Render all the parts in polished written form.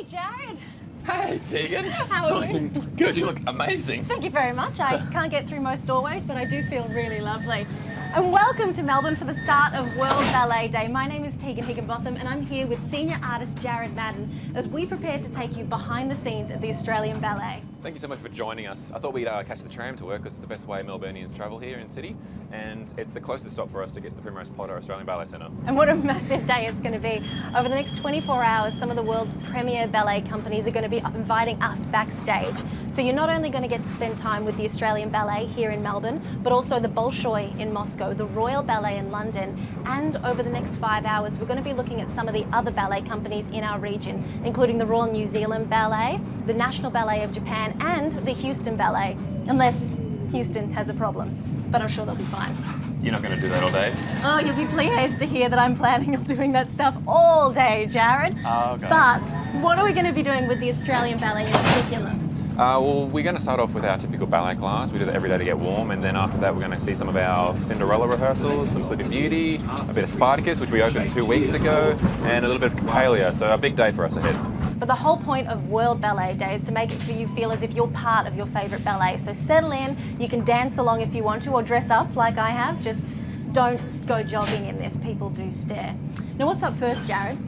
Jarryd. Hey, Tegan. How are you? Good, you look amazing. Thank you very much. I can't get through most doorways, but I do feel really lovely. And welcome to Melbourne for the start of World Ballet Day. My name is Tegan Higginbotham and I'm here with senior artist Jarryd Madden as we prepare to take you behind the scenes at the Australian Ballet. Thank you so much for joining us. I thought we'd catch the tram to work. It's the best way Melburnians travel here in the city, and it's the closest stop for us to get to the Primrose Potter Australian Ballet Centre. And what a massive day it's going to be. Over the next 24 hours, some of the world's premier ballet companies are going to be inviting us backstage. So you're not only going to get to spend time with the Australian Ballet here in Melbourne, but also the Bolshoi in Moscow, the Royal Ballet in London, and over the next 5 hours, we're going to be looking at some of the other ballet companies in our region, including the Royal New Zealand Ballet, the National Ballet of Japan, and the Houston Ballet, unless Houston has a problem, but I'm sure they'll be fine. You're not going to do that all day? Oh, you'll be pleased to hear that I'm planning on doing that stuff all day, Jarryd. Oh, okay. But what are we going to be doing with the Australian Ballet in particular? Well, we're going to start off with our typical ballet class. We do that every day to get warm, and then after that we're going to see some of our Cinderella rehearsals, some Sleeping Beauty, a bit of Spartacus, which we opened 2 weeks ago, and a little bit of Capalia, so a big day for us ahead. But the whole point of World Ballet Day is to make it for you feel as if you're part of your favourite ballet. So settle in, you can dance along if you want to, or dress up like I have, just don't go jogging in this, people do stare. Now what's up first, Jarryd?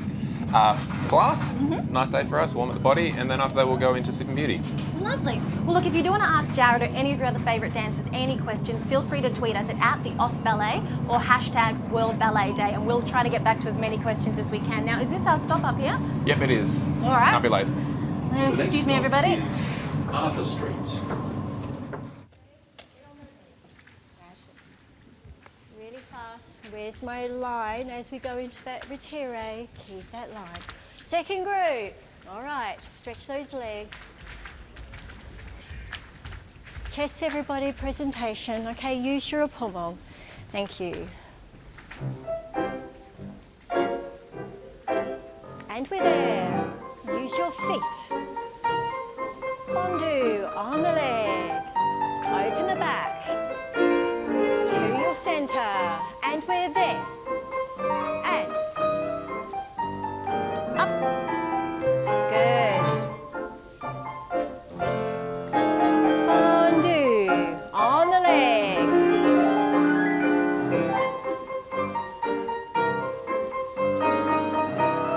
Class, nice day for us, warm at the body, and then after that we'll go into Sleeping Beauty. Lovely. Well, look, if you do want to ask Jarryd or any of your other favourite dancers any questions, feel free to tweet us at the Aus Ballet or hashtag World Ballet Day, and we'll try to get back to as many questions as we can. Now, is this our stop up here? Yep, it is. All right. Can't be late. Excuse me, everybody. Arthur Street. Really fast. Where's my line as we go into that retire? Keep that line. Second group. All right, stretch those legs. Chest everybody presentation. Okay, use your pommel. Thank you. And we're there. Use your feet. Fondue on the leg. Open the back. To your center. And we're there. And up. Good. Fondue on the leg.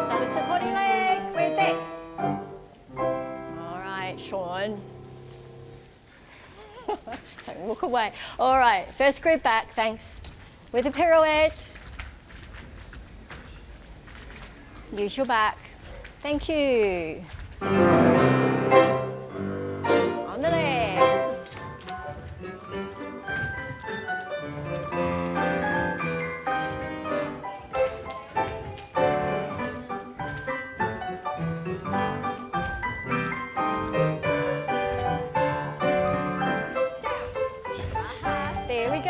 Solid supporting leg. We're there. All right, Sean. Don't walk away. All right, first group back, thanks. With a pirouette. Use your back. Thank you. On the leg. There we go.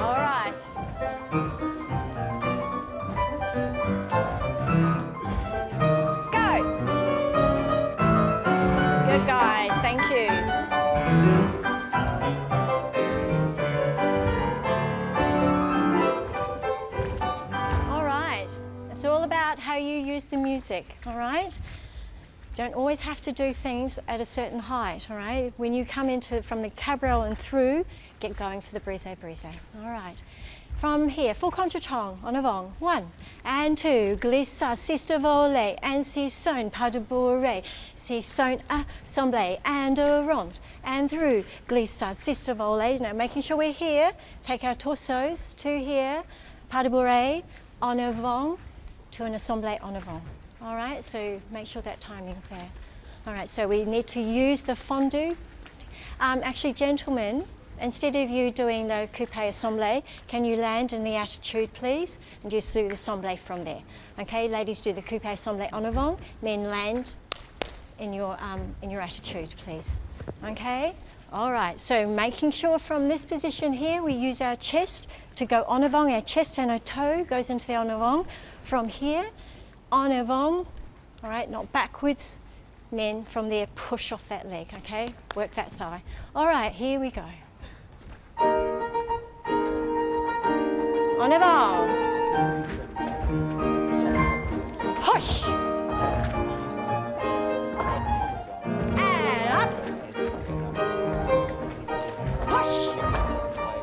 All right. Go. Good guys, thank you. It's all about how you use the music, all right? Don't always have to do things at a certain height, all right? When you come into from the cabriolet and through, get going for the brise brise, all right? From here, full contretemps, en avant, 1 and 2, glisse, sister volet, and six saut, pas de bourrée, six saut, assemblée, and a rond, and through, glisse, sister volet. Now making sure we're here, take our torsos to here, pas de bourrée, en avant, to an assemblée en avant. All right, so make sure that timing's there. All right, so we need to use the fondue. Actually, gentlemen, instead of you doing the coupe assemblée, can you land in the attitude, please, and just do the assemblée from there. Okay, ladies, do the coupe assemblée en avant, men land in your attitude, please. Okay, all right, so making sure from this position here, we use our chest to go en avant, our chest and our toe goes into the en avant. From here, en avant, all right, not backwards. Men, from there, push off that leg, okay? Work that thigh. All right, here we go. En avant. Push. And up. Push.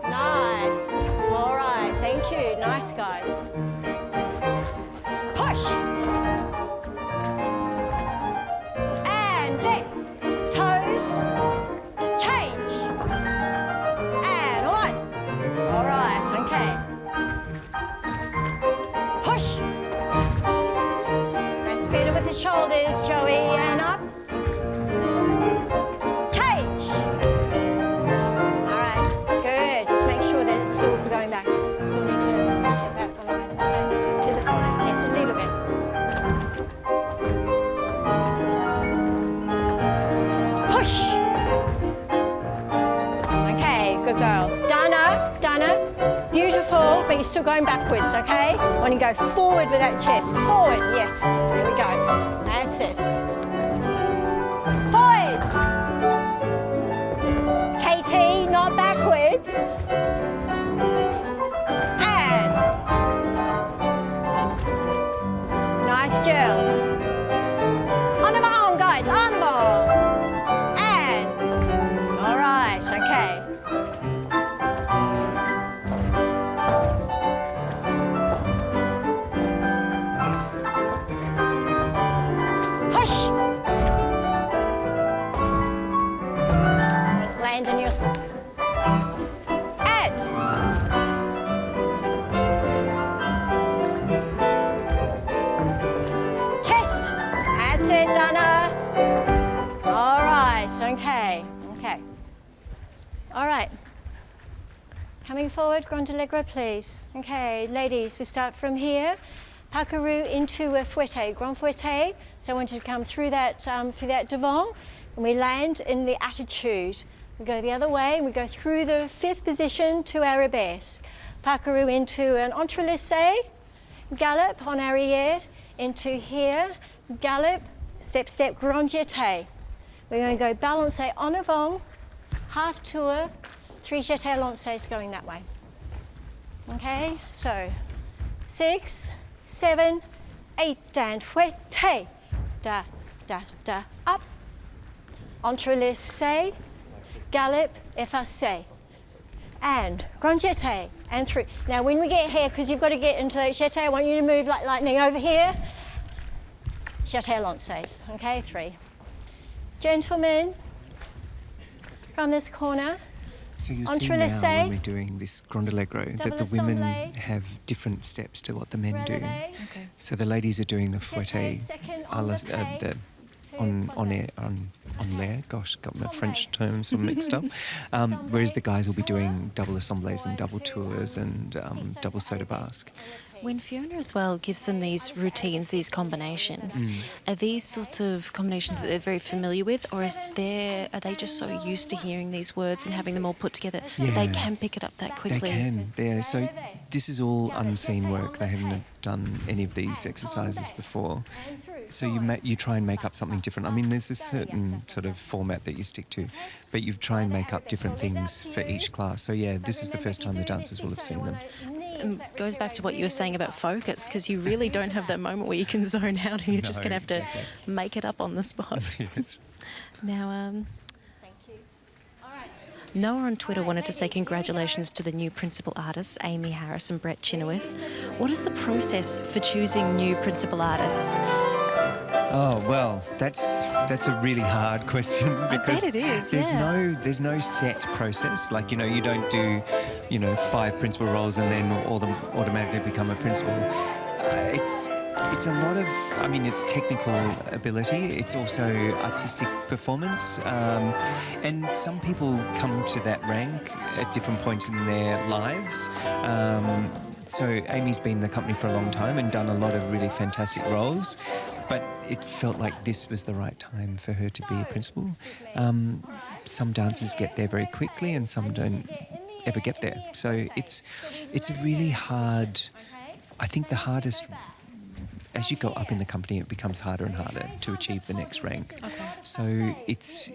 Nice. All right, thank you. Nice, guys. Push. And dip. Toes. Change. And one. All right, okay. Push. Now spin it with the shoulders, Joey, and up. Change. All right, good. Just make sure that it's still going back. Still need to get that on the back. To the corner. Yes, a little bit. Push. Okay, good girl. Dana, Dana. Beautiful, but you're still going backwards, okay? Want to go forward with that chest. Forward, yes. There we go. That's it. Forward. Katie, not backwards. And. Nice, Jill. En avant, guys, en avant. And. All right, okay. Push. Land on your head. Chest. That's it, Dana. All right, okay, okay. All right. Coming forward, Grand Allegro, please. Okay, ladies, we start from here. Pakaru into a fouette, grand fouette. So I want you to come through that devant, and we land in the attitude. We go the other way, and we go through the fifth position to arabesque. Pakaru into an entrelaissé, gallop en arrière, into here, gallop, step, step, grand jeté. We're going to go balancé en avant, half tour, 3 jeté lancés going that way. Okay, so 6, 7, 8, and fouette, da, da, da, up, entrelaissé, gallop, effacé, and grand jeté, and through. Now when we get here, because you've got to get into that jeté, I want you to move like lightning over here, jeté lancés, okay, 3. Gentlemen, from this corner. So you'll see now when we're doing this Grand Allegro that the women have different steps to what the men do. Okay. So the ladies are doing the fouette on l'air. Gosh, got my French terms all mixed up. Whereas the guys will be doing double assemblées and double tours and double saut de basque. When Fiona as well gives them these routines, these combinations, are these sorts of combinations that they're very familiar with, or are they just so used to hearing these words and having them all put together that they can pick it up that quickly? They can. So this is all unseen work. They haven't done any of these exercises before. So you try and make up something different. I mean, there's a certain sort of format that you stick to, but you try and make up different things for each class. So yeah, this is the first time the dancers will have seen them. Goes back to what you were saying about focus, because you really don't have that moment where you can zone out and you're just going to have to make it up on the spot. Yes. Now, Noah on Twitter wanted to say congratulations to the new principal artists, Amy Harris and Brett Chenoweth. What is the process for choosing new principal artists? Oh well, that's a really hard question because I bet it is, there's no set process. Like you don't do 5 principal roles and then all them automatically become a principal. It's a lot of, it's technical ability. It's also artistic performance, and some people come to that rank at different points in their lives. So Amy's been in the company for a long time and done a lot of really fantastic roles, but it felt like this was the right time for her to be a principal. Some dancers get there very quickly and some don't ever get there. So it's a really hard, I think the hardest as you go up in the company, it becomes harder and harder to achieve the next rank. So it's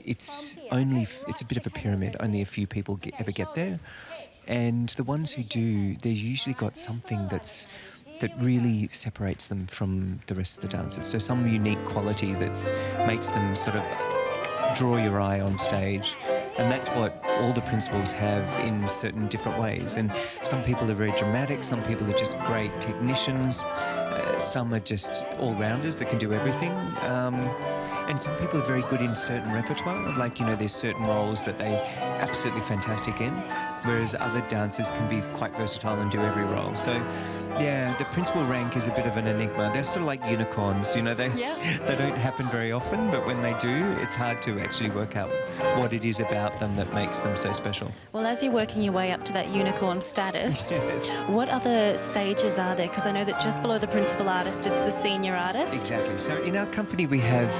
a bit of a pyramid. Only a few people ever get there, and the ones who do, they've usually got something that really separates them from the rest of the dancers. So some unique quality that makes them sort of draw your eye on stage. And that's what all the principals have in certain different ways. And some people are very dramatic, some people are just great technicians, some are just all-rounders that can do everything. And some people are very good in certain repertoire, like, there's certain roles that they're absolutely fantastic in, whereas other dancers can be quite versatile and do every role. So, yeah, the principal rank is a bit of an enigma. They're sort of like unicorns, they don't happen very often, but when they do, it's hard to actually work out what it is about them that makes them so special. Well, as you're working your way up to that unicorn status, Yes. what other stages are there? Because I know that just below the principal artist, it's the senior artist. Exactly. So in our company, we have,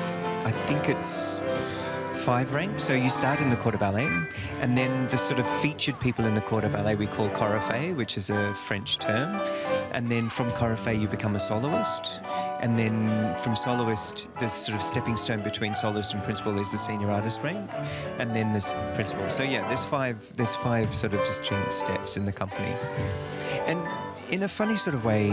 I think it's 5 ranks. So you start in the corps de ballet, and then the sort of featured people in the corps de ballet we call choreography, which is a French term. And then from choreography you become a soloist. And then from soloist, the sort of stepping stone between soloist and principal is the senior artist rank, and then this principal. So yeah, there's five sort of distinct steps in the company. And in a funny sort of way,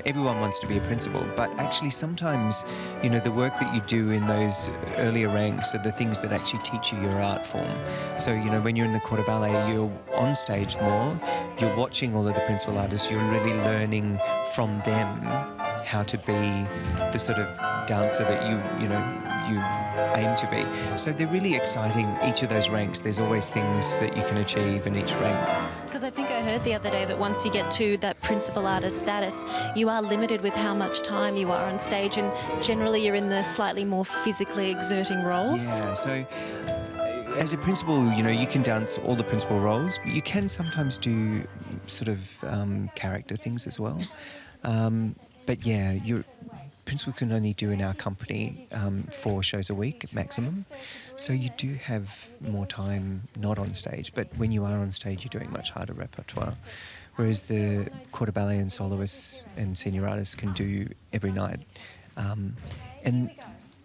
everyone wants to be a principal, but actually sometimes, the work that you do in those earlier ranks are the things that actually teach you your art form. So, when you're in the corps de ballet, you're on stage more, you're watching all of the principal artists, you're really learning from them how to be the sort of dancer that you aim to be. So they're really exciting. Each of those ranks, there's always things that you can achieve in each rank. Because I think I heard the other day that once you get to that principal artist status, you are limited with how much time you are on stage, and generally you're in the slightly more physically exerting roles. Yeah, so as a principal, you can dance all the principal roles, but you can sometimes do sort of character things as well. But yeah, your principal can only do in our company 4 shows a week maximum. So you do have more time not on stage, but when you are on stage, you're doing much harder repertoire. Whereas the corps de ballet and soloists and senior artists can do every night. And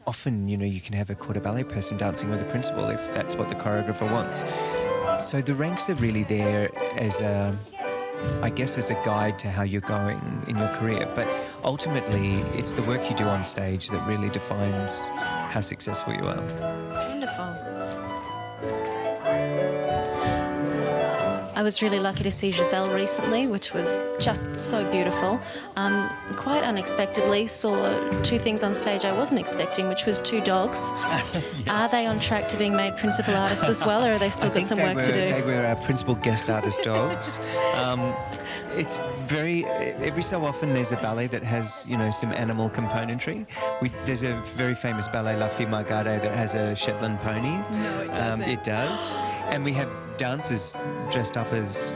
often, you can have a corps de ballet person dancing with a principal if that's what the choreographer wants. So the ranks are really there as a guide to how you're going in your career. But ultimately, it's the work you do on stage that really defines how successful you are. Wonderful. I was really lucky to see Giselle recently, which was just so beautiful. Quite unexpectedly saw 2 things on stage I wasn't expecting, which was 2 dogs. Yes. Are they on track to being made principal artists as well, or are they still got some work to do? They were our principal guest artist dogs. It's every so often there's a ballet that has, some animal componentry. There's a very famous ballet, La Fille Margade, that has a Shetland pony. No, it doesn't. It does. And we have dancers dressed up as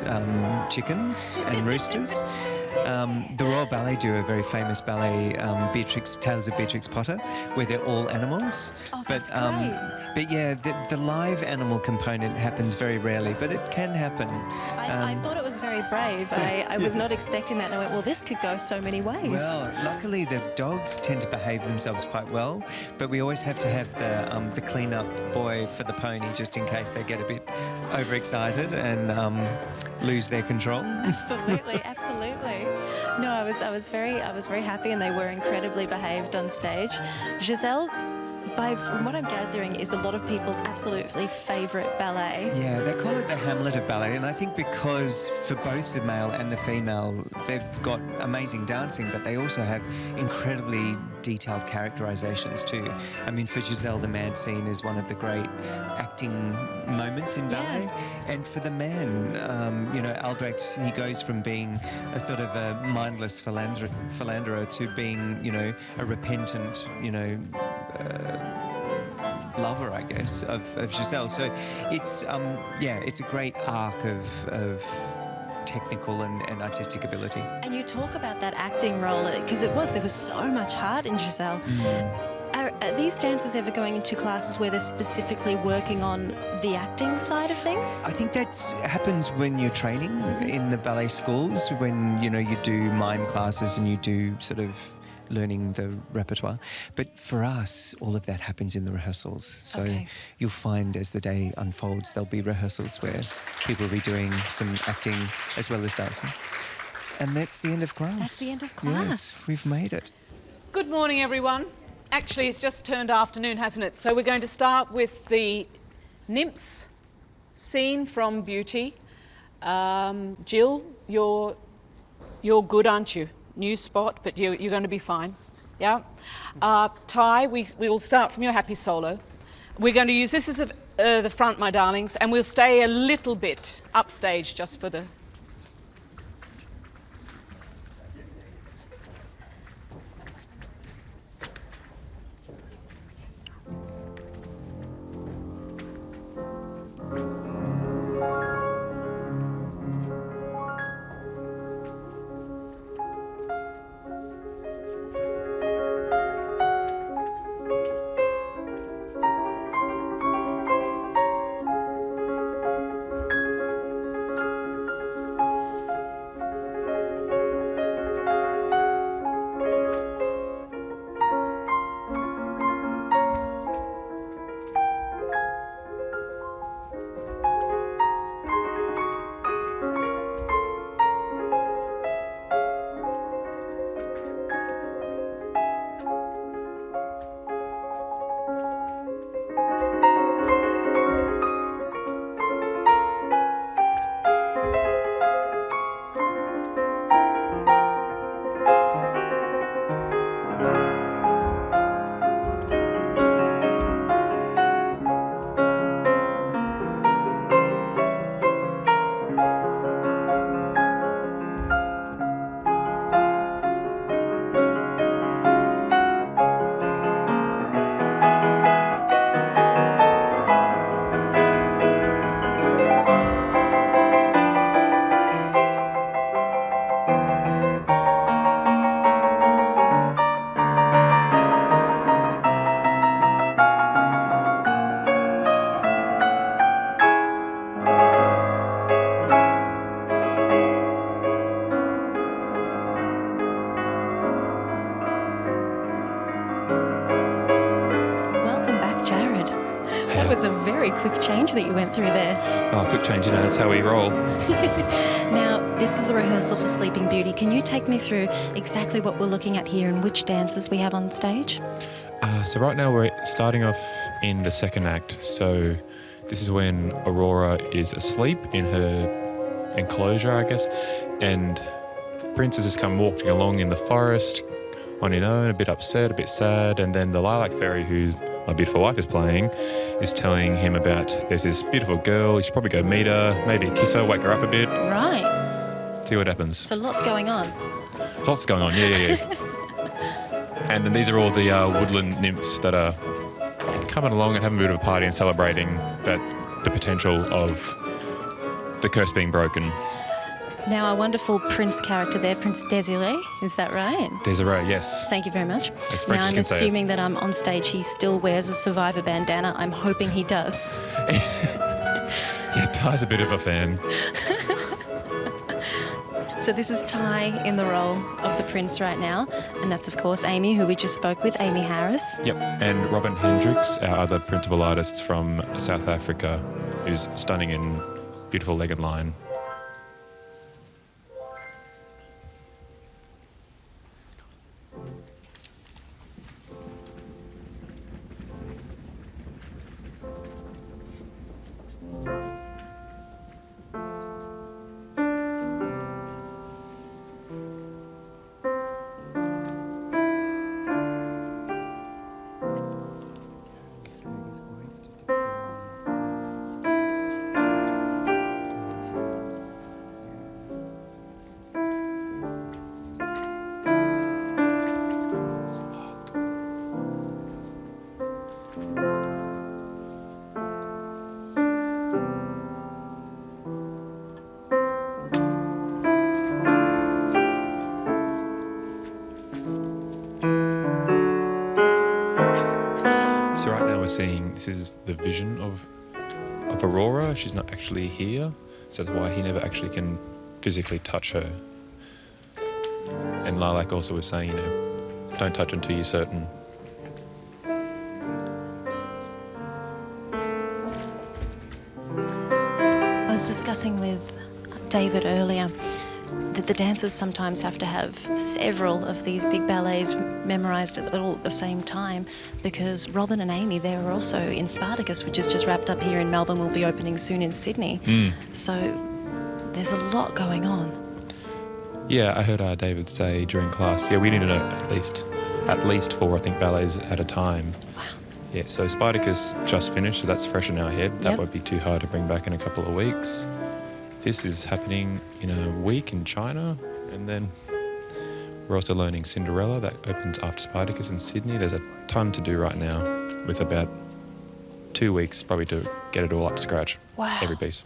chickens and roosters. The Royal Ballet do a very famous ballet, Tales of Beatrix Potter, where they're all animals. Oh, that's great. But yeah, the live animal component happens very rarely, but it can happen. I thought it was very brave. I was not expecting that, and I went, well, this could go so many ways. Well, luckily the dogs tend to behave themselves quite well, but we always have to have the clean-up boy for the pony just in case they get a bit overexcited and lose their control. Absolutely, absolutely. No, I was very happy, and they were incredibly behaved on stage. Giselle, from what I'm gathering, is a lot of people's absolutely favourite ballet. Yeah, they call it the Hamlet of ballet, and I think because for both the male and the female, they've got amazing dancing, but they also have incredibly detailed characterizations too. I mean, for Giselle, the mad scene is one of the great acting moments in ballet. Yeah. And for the man, Albrecht, he goes from being a sort of a mindless philanderer to being, a repentant, lover, I guess, of Giselle. So it's it's a great arc of technical and artistic ability. And you talk about that acting role, because there was so much heart in Giselle. Are these dancers ever going into classes where they're specifically working on the acting side of things? I think that happens when you're training in the ballet schools, when you do mime classes and you do sort of learning the repertoire. But for us, all of that happens in the rehearsals. So Okay. you'll find as the day unfolds, there'll be rehearsals where people will be doing some acting as well as dancing. And that's the end of class. That's the end of class. Yes, we've made it. Good morning, everyone. Actually, it's just turned afternoon, hasn't it? So we're going to start with the nymphs scene from Beauty. Jill, you're good, aren't you? New spot, but you're going to be fine. Yeah. Ty, we'll start from your happy solo. We're going to use this as the front, my darlings, and we'll stay a little bit upstage just for the. Jarryd, that was a very quick change that you went through there. Oh, quick change, that's how we roll. Now, this is the rehearsal for Sleeping Beauty. Can you take me through exactly what we're looking at here and which dances we have on stage? So right now we're starting off in the second act. So this is when Aurora is asleep in her enclosure, I guess, and Princess has come walking along in the forest on her own, a bit upset, a bit sad, and then the Lilac Fairy, who my beautiful wife is playing, is telling him about there's this beautiful girl, you should probably go meet her, maybe kiss her, wake her up a bit. Right. See what happens. So lots going on. There's lots going on, yeah. And then these are all the woodland nymphs that are coming along and having a bit of a party and celebrating the potential of the curse being broken. Now, our wonderful Prince character there, Prince Désiré, is that right? Desiree, yes. Thank you very much. As French now, I'm can say it. assuming that on stage he still wears a survivor bandana. I'm hoping he does. Yeah, Ty's a bit of a fan. So this is Ty in the role of the Prince right now, and that's of course Amy, who we just spoke with, Amy Harris. Yep, and Robin Hendricks, our other principal artist from South Africa, who's stunning in beautiful leg and line. So right now we're seeing, this is the vision of Aurora. She's not actually here, so that's why he never actually can physically touch her. And Lilac also was saying, don't touch until you're certain. I was discussing with David earlier that the dancers sometimes have to have several of these big ballets memorised all at the same time, because Robin and Amy, they were also in Spartacus, which is just wrapped up here in Melbourne, will be opening soon in Sydney. So there's a lot going on. Yeah, I heard David say during class, we need to know at least 4, I think, ballets at a time. Wow. Yeah, so Spartacus just finished, so that's fresh in our head. That won't be too hard to bring back in a couple of weeks. This is happening in a week in China, and then we're also learning Cinderella. That opens after Spartacus in Sydney. There's a ton to do right now, with about 2 weeks probably to get it all up to scratch. Wow. Every piece.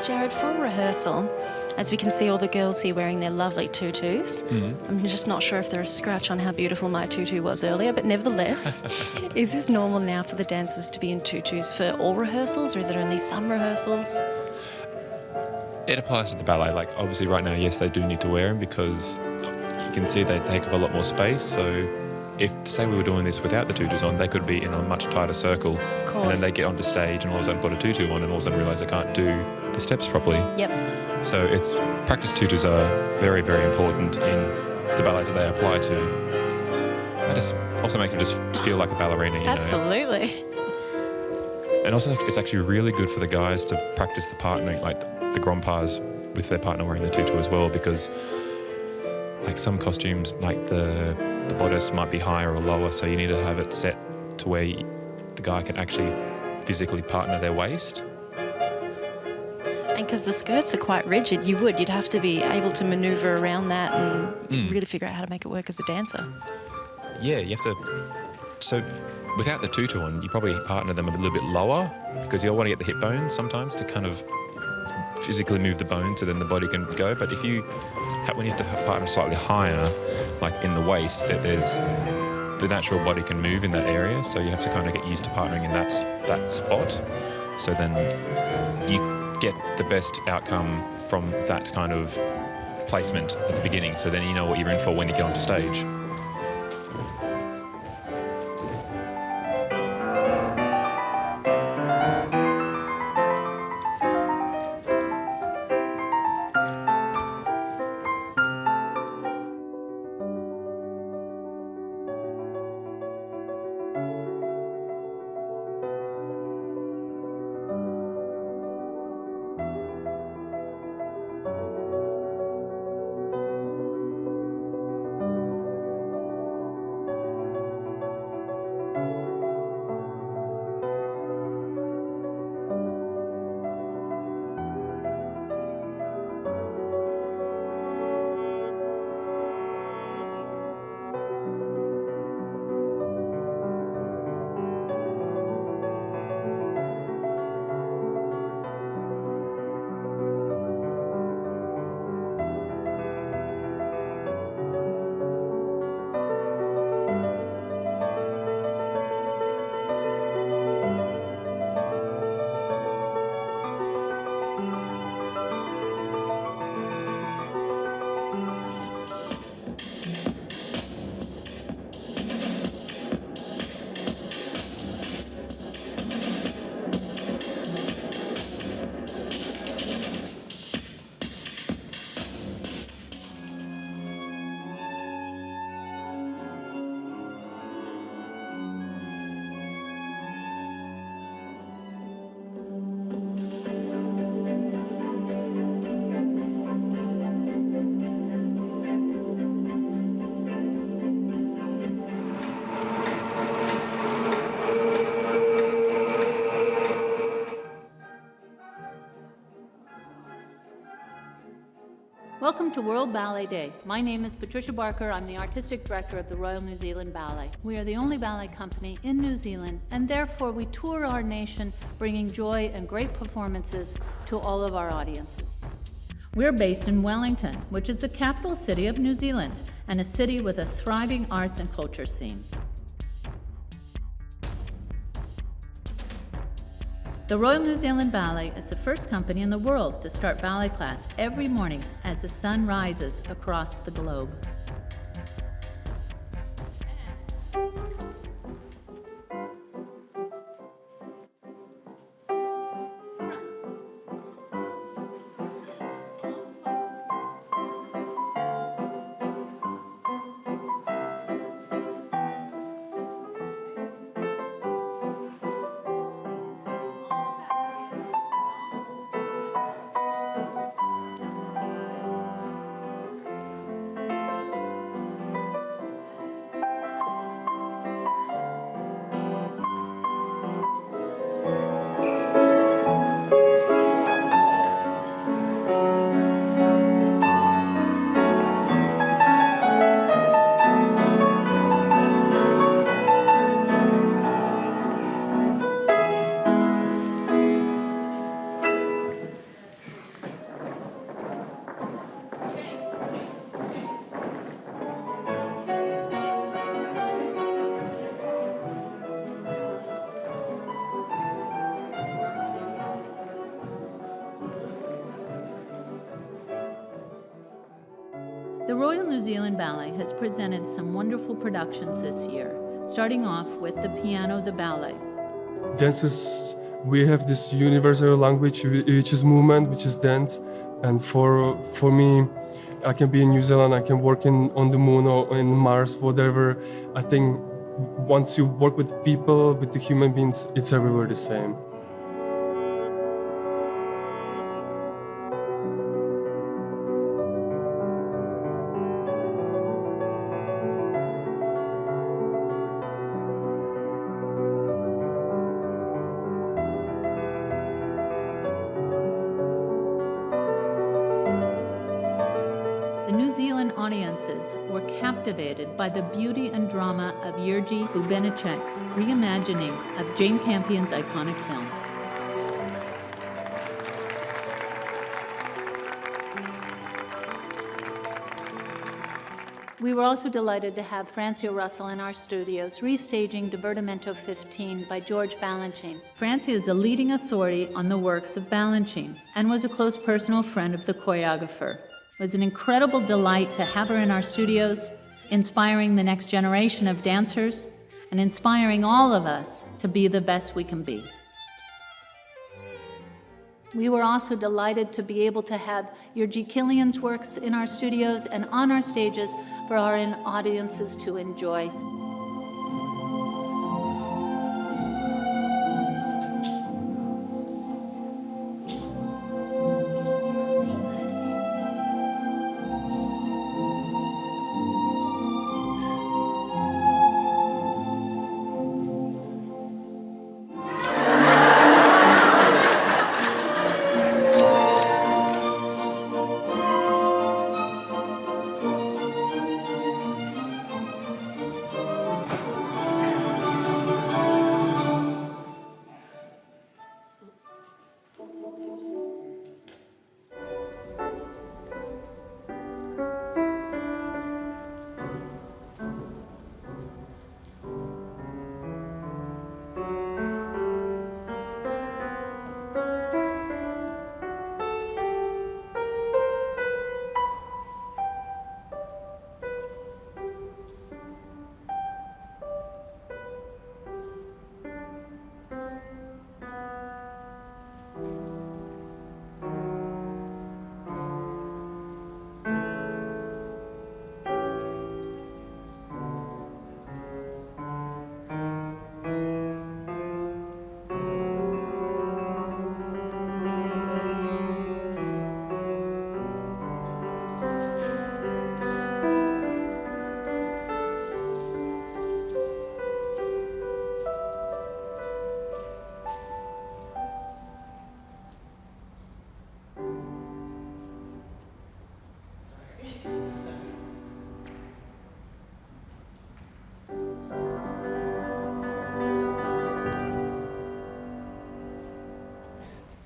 Jarryd, for rehearsal, as we can see all the girls here wearing their lovely tutus, I'm just not sure if there's a scratch on how beautiful my tutu was earlier, but nevertheless, is this normal now for the dancers to be in tutus for all rehearsals, or is it only some rehearsals? It applies to the ballet. Like, obviously right now, yes, they do need to wear them because you can see they take up a lot more space. So if, say we were doing this without the tutus on, they could be in a much tighter circle. Of course. And then they get onto stage and all of a sudden put a tutu on and all of a sudden realise they can't do the steps properly. Yep. So it's practice tutus are very, very important in the ballets that they apply to. That just also makes them just feel like a ballerina, you know. Absolutely. And also it's actually really good for the guys to practice the partnering, like the grand pas with their partner wearing the tutu as well, because like some costumes, like the bodice might be higher or lower, so you need to have it set to where the guy can actually physically partner their waist. And because the skirts are quite rigid, you'd have to be able to manoeuvre around that and really figure out how to make it work as a dancer. Yeah, you have to. So without the tutu on, you probably partner them a little bit lower because you'll want to get the hip bones sometimes to kind of physically move the bone so then the body can go. But if you, when you have to partner slightly higher, like in the waist, that there's the natural body can move in that area. So you have to kind of get used to partnering in that spot. So then you get the best outcome from that kind of placement at the beginning. So then you know what you're in for when you get onto stage. Welcome to World Ballet Day. My name is Patricia Barker. I'm the Artistic Director of the Royal New Zealand Ballet. We are the only ballet company in New Zealand, and therefore we tour our nation, bringing joy and great performances to all of our audiences. We're based in Wellington, which is the capital city of New Zealand, and a city with a thriving arts and culture scene. The Royal New Zealand Ballet is the first company in the world to start ballet class every morning as the sun rises across the globe. The Royal New Zealand Ballet has presented some wonderful productions this year, starting off with The Piano, the Ballet. Dancers, we have this universal language, which is movement, which is dance. And for me, I can be in New Zealand, I can work on the moon or in Mars, whatever. I think once you work with people, with the human beings, it's everywhere the same. The New Zealand audiences were captivated by the beauty and drama of Jarryd Bubenecek's reimagining of Jane Campion's iconic film. We were also delighted to have Francia Russell in our studios restaging Divertimento 15 by George Balanchine. Francia is a leading authority on the works of Balanchine and was a close personal friend of the choreographer. It was an incredible delight to have her in our studios, inspiring the next generation of dancers and inspiring all of us to be the best we can be. We were also delighted to be able to have Jarryd Killian's works in our studios and on our stages for our audiences to enjoy.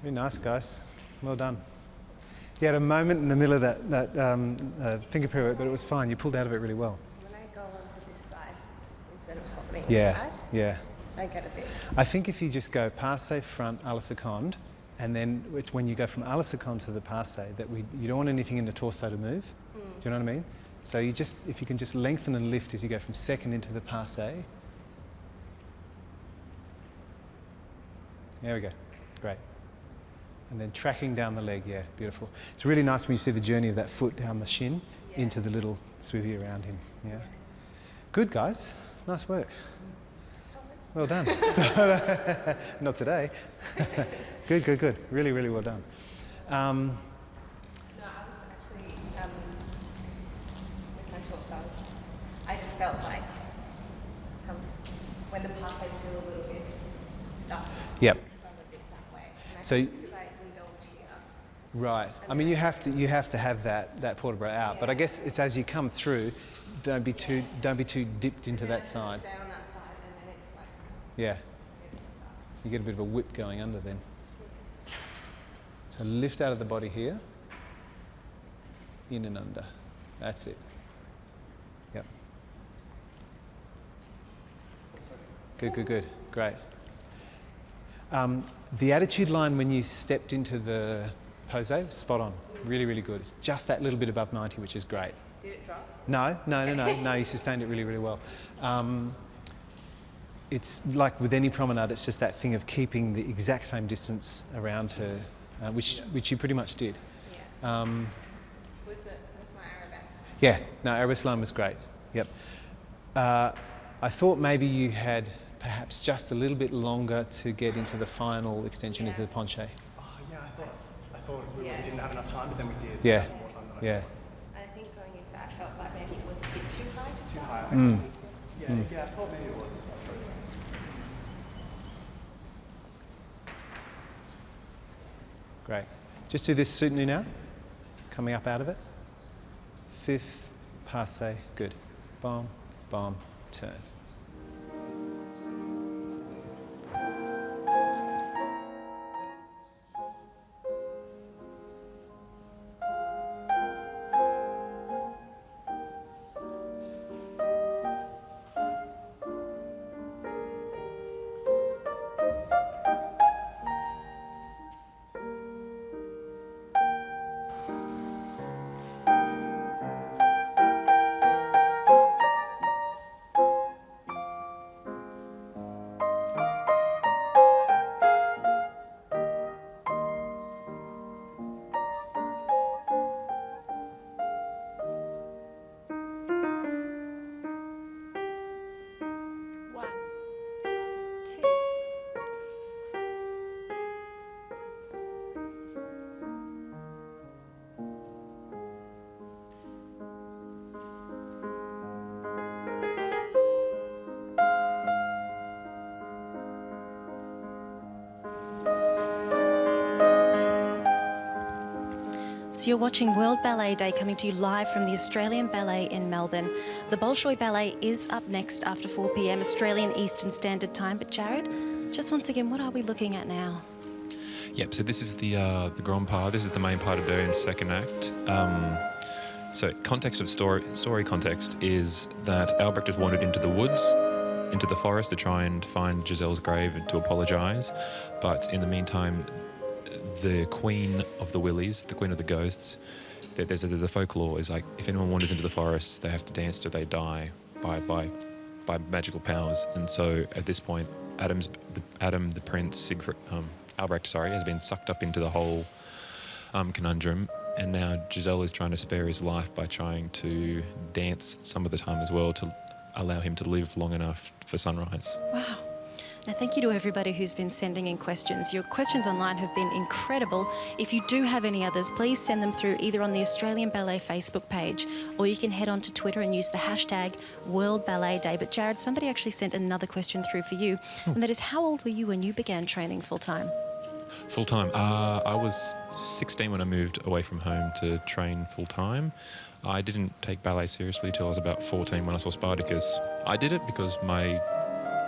Very nice, guys. Well done. You had a moment in the middle of that finger pirouette, but it was fine. You pulled out of it really well. When I go onto this side instead of hopping Yeah, this side, yeah. I get a bit. I think if you just go passe, front, à la seconde, and then it's when you go from à la seconde to the passe that you don't want anything in the torso to move. Do you know what I mean? So you just, if you can just lengthen and lift as you go from second into the passe. There we go. Great. And then tracking down the leg, yeah, beautiful. It's really nice when you see the journey of that foot down the shin into the little swoopy around him, yeah. Good, guys. Nice work. Well done. Not today. Good, good, good. Really, really well done. No, I was actually, with my torso, I just felt like when the passes feel a little bit stuck. Yep. Because I'm a bit that way. And So, because I indulge here. right. I mean, you have to have that vertebra out, but I guess it's as you come through, don't be too dipped into that side. Stay on that side and then it's like. Yeah. You get a bit of a whip going under then. So lift out of the body here, in and under. That's it. Yep. Good, good, good. Great. The attitude line when you stepped into the pose, spot on. Really, really good. It's just that little bit above 90, which is great. Did it drop? No, you sustained it really, really well. It's like with any promenade, it's just that thing of keeping the exact same distance around her, which you pretty much did. Yeah. Was my arabesque? Yeah, no, arabesque line was great. Yep. I thought maybe you had perhaps just a little bit longer to get into the final extension of the penché. Oh, yeah, I thought we didn't have enough time, but then we did. Yeah, More time than I yeah. thought. I think going into that, I felt like maybe it was a bit too high. Too high. Yeah, I thought maybe it was. Great. Just do this soutenu now. Coming up out of it. Fifth, passe, good. Bomb, bomb, turn. So you're watching World Ballet Day coming to you live from the Australian Ballet in Melbourne. The Bolshoi Ballet is up next after 4 p.m. Australian Eastern Standard Time. But Jarryd, just once again, what are we looking at now? Yep, so this is the grand part. This is the main part of the second act. So context of story context is that Albrecht is wandered into the woods, into the forest to try and find Giselle's grave and to apologise. But in the meantime, the queen of the willies, the queen of the ghosts, there's a folklore is like if anyone wanders into the forest, they have to dance till they die by magical powers. And so at this point, Adam the prince, Albrecht, has been sucked up into the whole conundrum. And now Giselle is trying to spare his life by trying to dance some of the time as well to allow him to live long enough for sunrise. Wow. Now, thank you to everybody who's been sending in questions. Your questions online have been incredible. If you do have any others, please send them through either on the Australian Ballet Facebook page or you can head on to Twitter and use the hashtag World Ballet Day. But Jarryd, somebody actually sent another question through for you, and that is, how old were you when you began training full-time? Full-time? I was 16 when I moved away from home to train full-time. I didn't take ballet seriously till I was about 14 when I saw Spartacus. I did it because my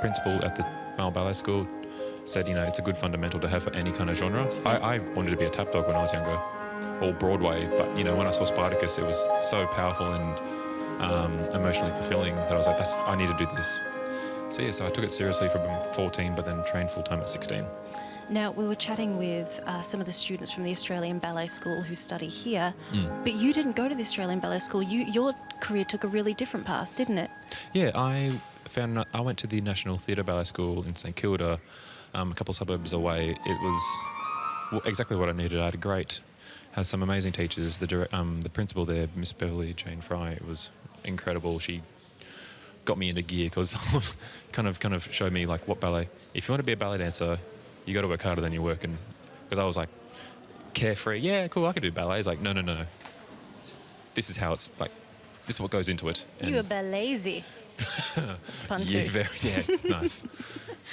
principal at the Royal Ballet School said, you know, it's a good fundamental to have for any kind of genre. I wanted to be a tap dog when I was younger, or Broadway, but you know, when I saw Spartacus, it was so powerful and emotionally fulfilling that I was like, I need to do this. So yeah, so I took it seriously from 14, but then trained full time at 16. Now, we were chatting with some of the students from the Australian Ballet School who study here, but you didn't go to the Australian Ballet School. Your career took a really different path, didn't it? Yeah, I went to the National Theatre Ballet School in St Kilda, a couple of suburbs away. It was exactly what I needed. I had some amazing teachers. The principal there, Miss Beverly Jane Fry, it was incredible. She got me into gear because kind of showed me like what ballet. If you want to be a ballet dancer, you got to work harder than you're working. Because I was like carefree. Yeah, cool. I can do ballet. It's like no. This is how it's like. This is what goes into it. You were lazy. It's fun too. Yeah, nice.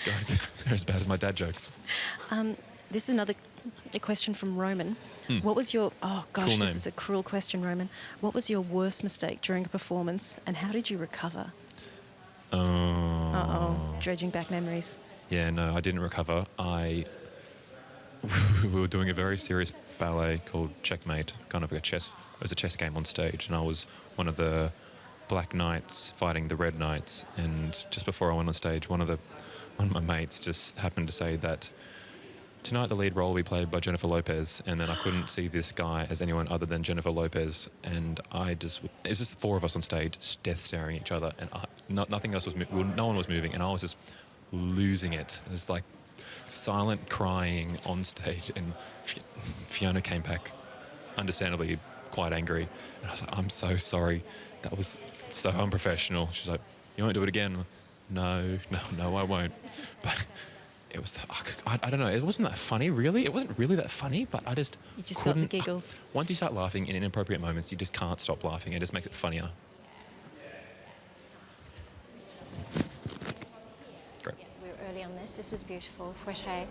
God, they're as bad as my dad jokes. This is another question from Roman. What was your... Oh, gosh, cool this name. is a cruel question, Roman. What was your worst mistake during a performance and how did you recover? Dredging back memories. Yeah, no, I didn't recover. We were doing a very serious ballet called Checkmate, kind of like it was a chess game on stage, and I was one of the black knights fighting the red knights, and just before I went on stage, one of my mates just happened to say that tonight the lead role will be played by Jennifer Lopez, and then I couldn't see this guy as anyone other than Jennifer Lopez, and it's just the four of us on stage, death staring at each other, and nothing else no one was moving, and I was just losing it. It was like silent crying on stage, and Fiona came back, understandably quite angry, and I was like, I'm so sorry, that was so unprofessional. She's like, you won't do it again? No, I won't. But it was, I don't know, it wasn't that funny, really. It wasn't really that funny, but I just You just couldn't. got the giggles. Once you start laughing in inappropriate moments, you just can't stop laughing. It just makes it funnier. Great. We were early on this. This was beautiful. Fouetté.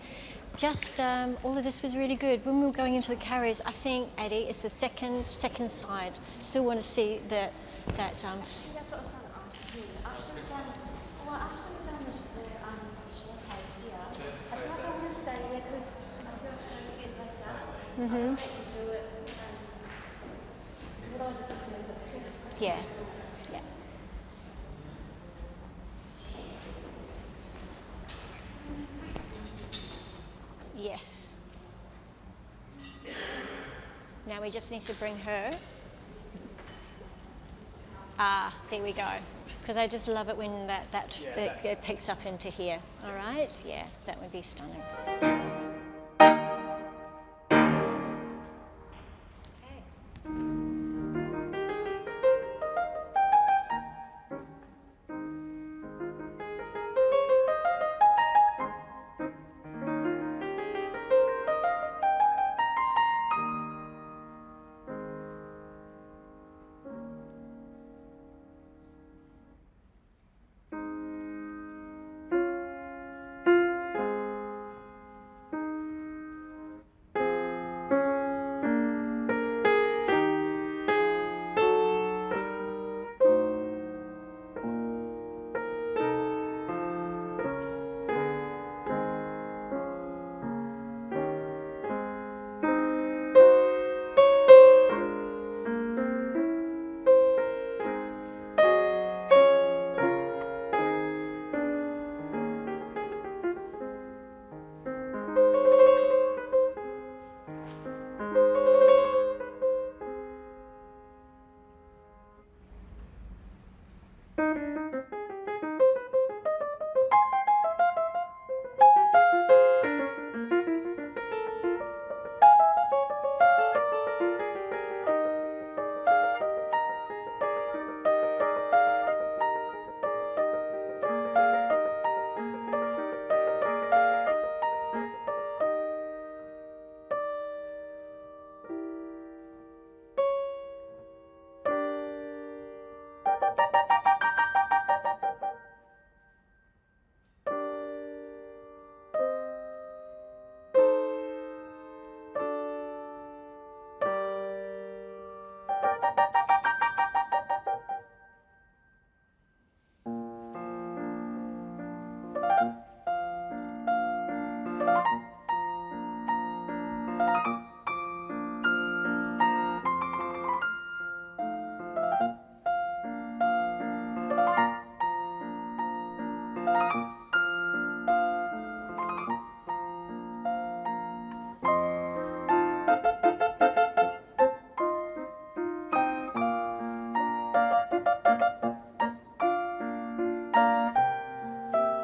Just all of this was really good. When we were going into the carries, I think, Eddie, it's the second side. Still want to see that. That's what I was going to ask you. After we've done the short side here, I feel like I want to stay here because I feel like it's a bit like that. I can make you do it. Because otherwise it's smooth. Yeah. Yes. Now we just need to bring her. There we go. Because I just love it when it picks up into here. All right? Yeah, that would be stunning.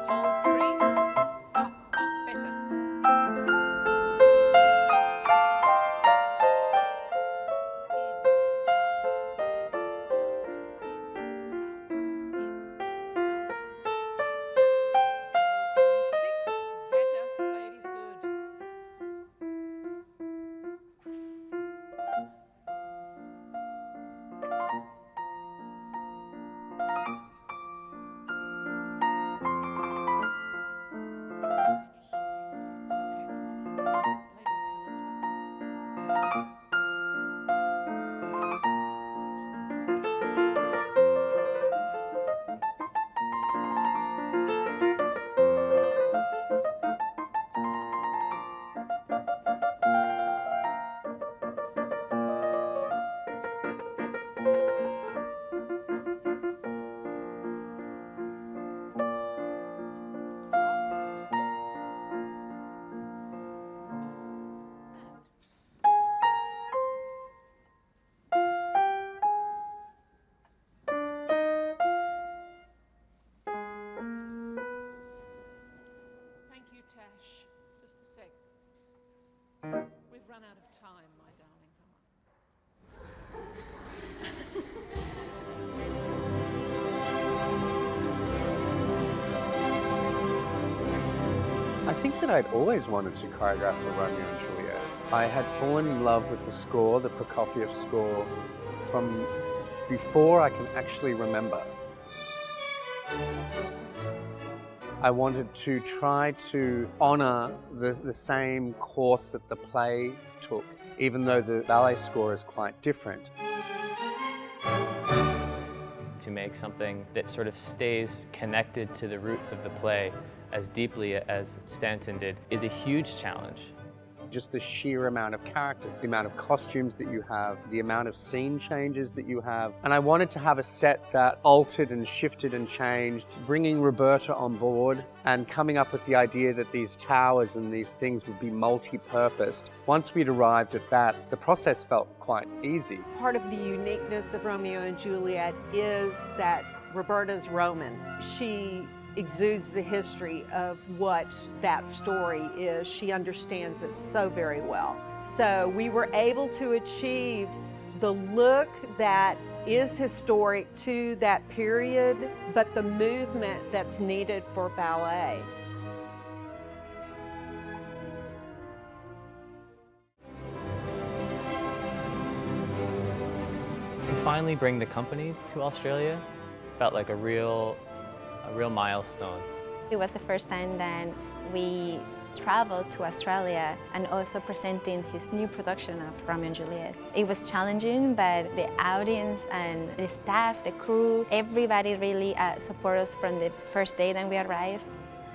Hold 3. Up, better. Six, better. Ladies, good. Thank you, Tash. Just a sec. We've run out of time, my darling. Come on. I think that I'd always wanted to choreograph for Romeo and Juliet. I had fallen in love with the score, the Prokofiev score, from before I can actually remember. I wanted to try to honour the same course that the play took, even though the ballet score is quite different. To make something that sort of stays connected to the roots of the play as deeply as Stanton did is a huge challenge. Just the sheer amount of characters, the amount of costumes that you have, the amount of scene changes that you have. And I wanted to have a set that altered and shifted and changed, bringing Roberta on board and coming up with the idea that these towers and these things would be multi-purposed. Once we'd arrived at that, the process felt quite easy. Part of the uniqueness of Romeo and Juliet is that Roberta's Roman. She exudes the history of what that story is. She understands it so very well. So we were able to achieve the look that is historic to that period, but the movement that's needed for ballet. To finally bring the company to Australia felt like a real milestone. It was the first time that we traveled to Australia and also presenting his new production of Romeo and Juliet. It was challenging, but the audience and the staff, the crew, everybody really supported us from the first day that we arrived.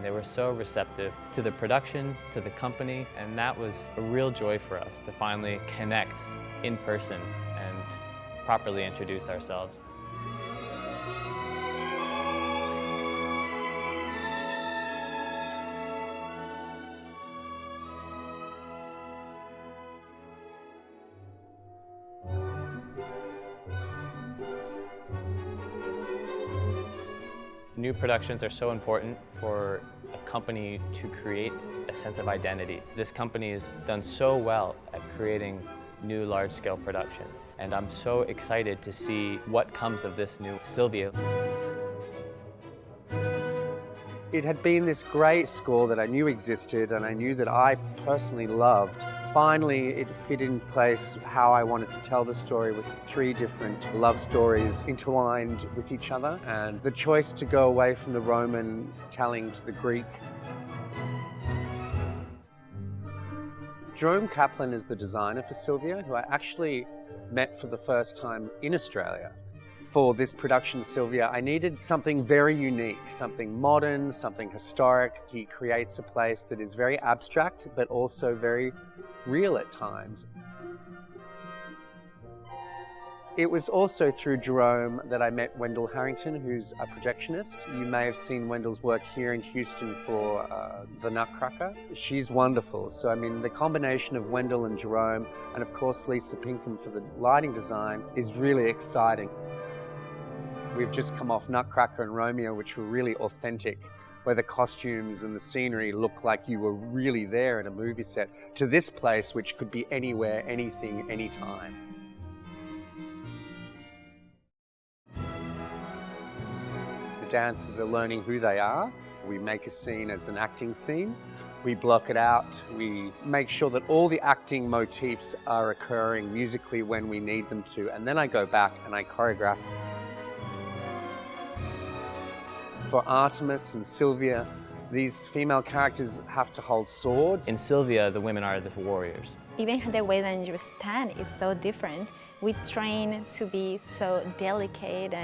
They were so receptive to the production, to the company, and that was a real joy for us to finally connect in person and properly introduce ourselves. New productions are so important for a company to create a sense of identity. This company has done so well at creating new large-scale productions, and I'm so excited to see what comes of this new Sylvia. It had been this great score that I knew existed and I knew that I personally loved. Finally, it fit in place how I wanted to tell the story with 3 different love stories intertwined with each other, and the choice to go away from the Roman telling to the Greek. Jerome Kaplan is the designer for Sylvia, who I actually met for the first time in Australia. For this production, Sylvia, I needed something very unique, something modern, something historic. He creates a place that is very abstract, but also very real at times. It was also through Jerome that I met Wendell Harrington, who's a projectionist. You may have seen Wendell's work here in Houston for The Nutcracker. She's wonderful. So, I mean, the combination of Wendell and Jerome, and of course Lisa Pinkham for the lighting design, is really exciting. We've just come off Nutcracker and Romeo, which were really authentic, where the costumes and the scenery look like you were really there in a movie set, to this place, which could be anywhere, anything, anytime. Dancers are learning who they are. We make a scene as an acting scene. We block it out. We make sure that all the acting motifs are occurring musically when we need them to. And then I go back and I choreograph. For Artemis and Sylvia, these female characters have to hold swords. In Sylvia, the women are the warriors. Even the way that you stand is so different. We train to be so delicate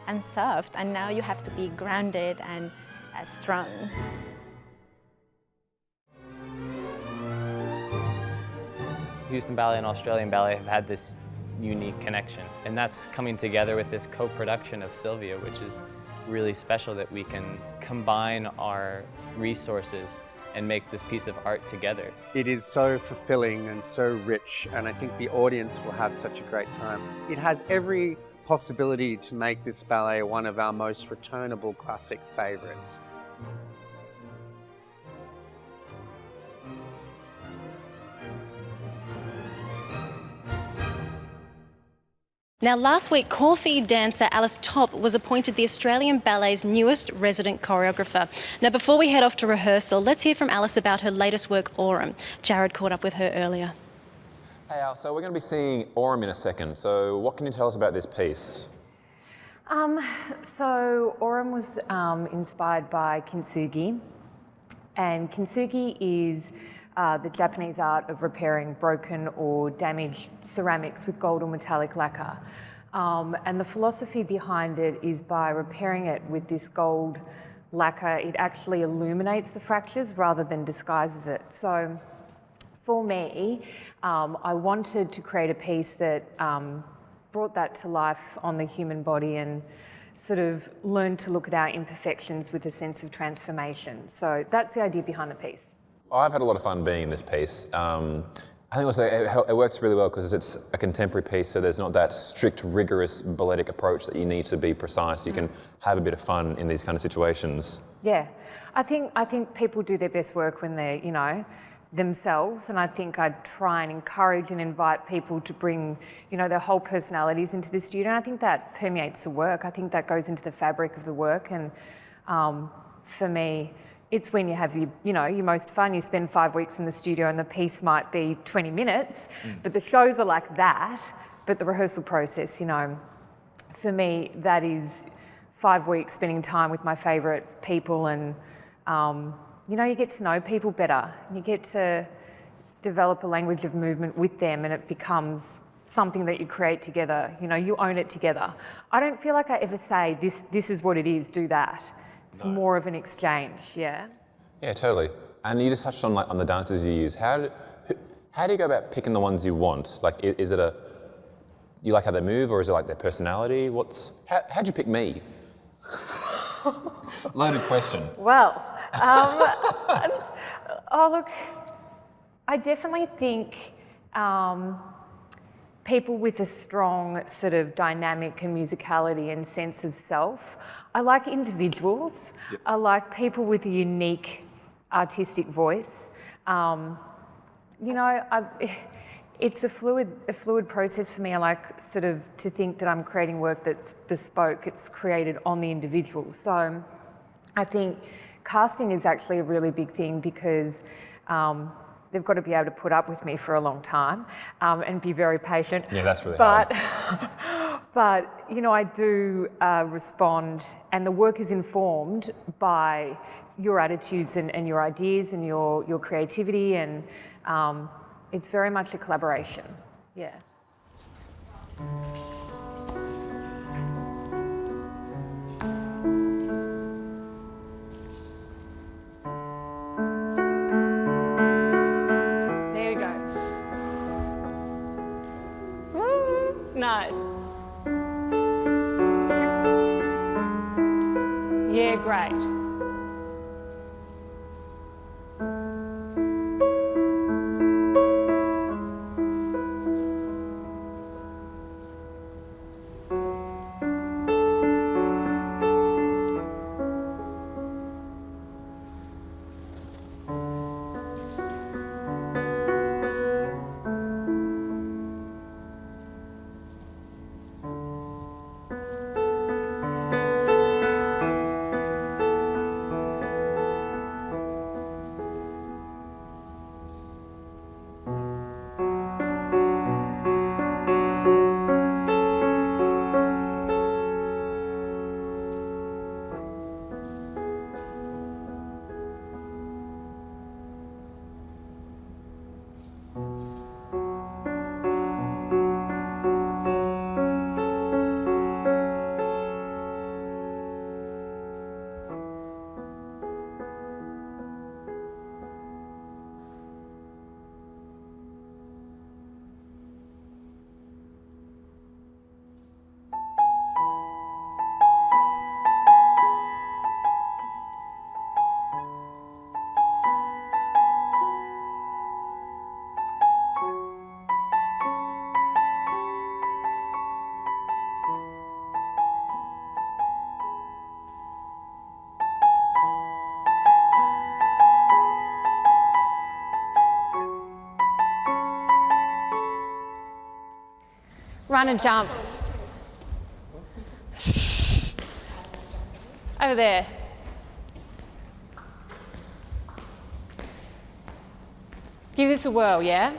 and soft, and now you have to be grounded and strong. Houston Ballet and Australian Ballet have had this unique connection, and that's coming together with this co-production of Sylvia, which is really special, that we can combine our resources and make this piece of art together. It is so fulfilling and so rich, and I think the audience will have such a great time. It has every possibility to make this ballet one of our most returnable classic favourites. Now, last week, Caulfield dancer Alice Topp was appointed the Australian Ballet's newest resident choreographer. Now, before we head off to rehearsal, let's hear from Alice about her latest work, Aurum. Jarryd caught up with her earlier. Hey Al, so we're going to be seeing Aurum in a second. So what can you tell us about this piece? So Aurum was inspired by kintsugi, and kintsugi is the Japanese art of repairing broken or damaged ceramics with gold or metallic lacquer. And the philosophy behind it is by repairing it with this gold lacquer, it actually illuminates the fractures rather than disguises it. So for me, I wanted to create a piece that brought that to life on the human body and sort of learned to look at our imperfections with a sense of transformation. So that's the idea behind the piece. I've had a lot of fun being in this piece. I think also it works really well because it's a contemporary piece, so there's not that strict, rigorous balletic approach that you need to be precise. You can have a bit of fun in these kind of situations. Yeah, I think people do their best work when they're, you know, themselves, and I think I try and encourage and invite people to bring, you know, their whole personalities into the studio, and I think that permeates the work. I think that goes into the fabric of the work, and for me, it's when you have your most fun. You spend 5 weeks in the studio and the piece might be 20 minutes, but the shows are like that, but the rehearsal process, you know, for me, that is 5 weeks spending time with my favourite people, and you know, you get to know people better. You get to develop a language of movement with them, and it becomes something that you create together. You know, you own it together. I don't feel like I ever say, this is what it is, do that. It's more of an exchange, yeah? Yeah, totally. And you just touched on on the dances you use. How do you go about picking the ones you want? Like, is it you like how they move, or is it like their personality? How'd you pick me? Loaded question. Well, oh look, I definitely think people with a strong sort of dynamic and musicality and sense of self. I like individuals. Yep. I like people with a unique artistic voice. You know, it's a fluid process for me. I like sort of to think that I'm creating work that's bespoke. It's created on the individual. So I think casting is actually a really big thing because they've got to be able to put up with me for a long time and be very patient. Yeah, that's really hard. But, you know, I do respond, and the work is informed by your attitudes and your ideas and your creativity, and it's very much a collaboration, yeah. Nice. Yeah, great. Run and jump. Over there. Give this a whirl, yeah?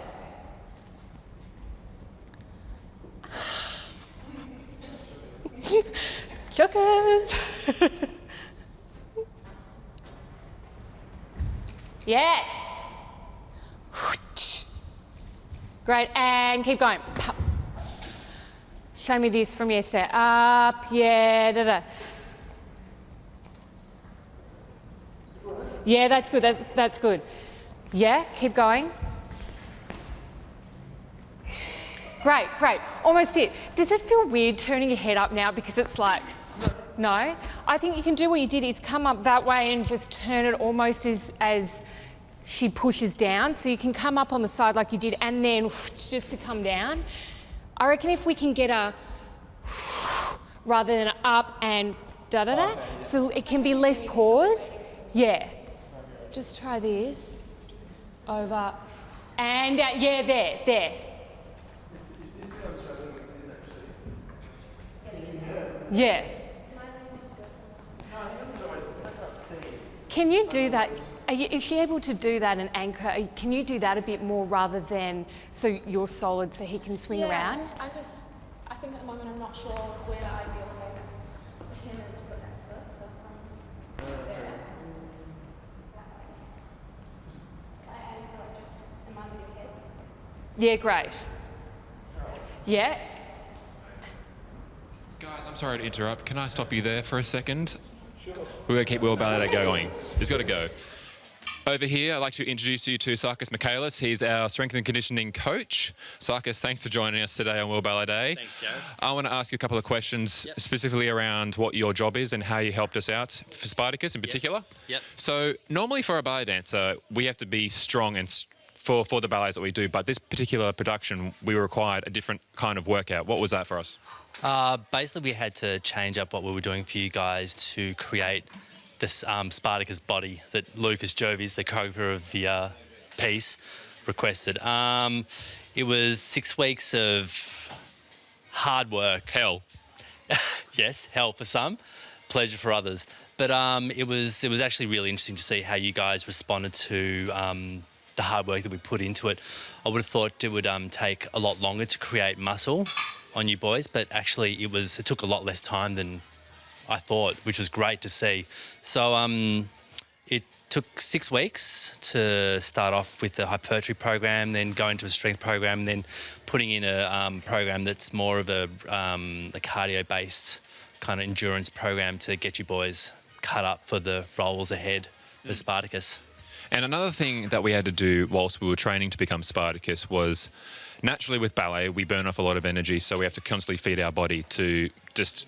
Chokers. Yes. Great, and keep going. Show me this from yesterday. Up, yeah, da-da. Yeah, that's good, that's good. Yeah, keep going. Great, great, almost it. Does it feel weird turning your head up now because it's like, no? I think you can do what you did is come up that way and just turn it almost as she pushes down. So you can come up on the side like you did and then just to come down. I reckon if we can get a rather than up and da-da-da, so it can be less pause. Yeah. Just try this. Over and down. Yeah, there. Yeah. Can you do that? Is she able to do that and anchor? Can you do that a bit more rather than so you're solid so he can swing around? I think at the moment I'm not sure where the ideal place for him is to put that foot. So from there. I anchor like just in line with your head. Yeah, great. Yeah. Guys, I'm sorry to interrupt. Can I stop you there for a second? Sure. We're going to keep World Ballet going. It's got to go. Over here, I'd like to introduce you to Spartacus Michaelis. He's our strength and conditioning coach. Spartacus, thanks for joining us today on World Ballet Day. Thanks, Jarryd. I want to ask you a couple of questions specifically around what your job is and how you helped us out for Spartacus in particular. Yep. So normally for a ballet dancer, we have to be strong and for the ballets that we do, but this particular production, we required a different kind of workout. What was that for us? Basically, we had to change up what we were doing for you guys to create this Spartacus body that Lucas Jovis, the choreographer of the piece, requested. It was 6 weeks of hard work. Hell. Yes, hell for some, pleasure for others. But it was actually really interesting to see how you guys responded to the hard work that we put into it. I would have thought it would take a lot longer to create muscle on you boys, but actually it took a lot less time than I thought, which was great to see. So it took 6 weeks to start off with the hypertrophy program, then go into a strength program, then putting in a program that's more of a cardio-based kind of endurance program to get you boys cut up for the roles ahead of Spartacus. And another thing that we had to do whilst we were training to become Spartacus was naturally with ballet, we burn off a lot of energy, so we have to constantly feed our body to just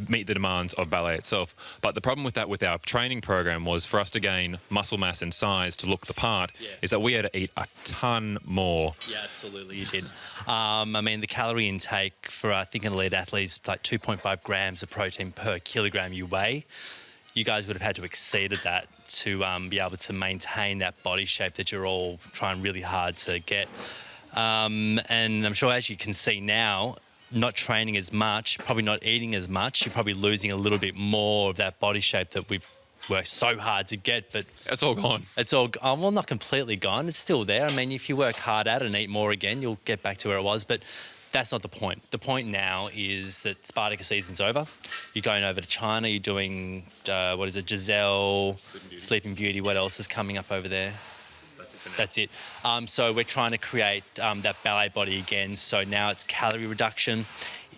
meet the demands of ballet itself. But the problem with that with our training program was for us to gain muscle mass and size to look the part, is that we had to eat a ton more. Yeah, absolutely, you did. I mean, the calorie intake for, I think, an elite athlete is like 2.5 grams of protein per kilogram you weigh. You guys would have had to exceeded that to be able to maintain that body shape that you're all trying really hard to get. And I'm sure, as you can see now, not training as much, probably not eating as much, you're probably losing a little bit more of that body shape that we've worked so hard to get, but it's all gone. It's all well, not completely gone. It's still there. I mean, if you work hard at it and eat more again, you'll get back to where it was. But that's not the point. The point now is that Spartacus season's over. You're going over to China. You're doing what is it? Giselle, Sleeping Beauty. What else is coming up over there? That's it. So we're trying to create that ballet body again. So now it's calorie reduction.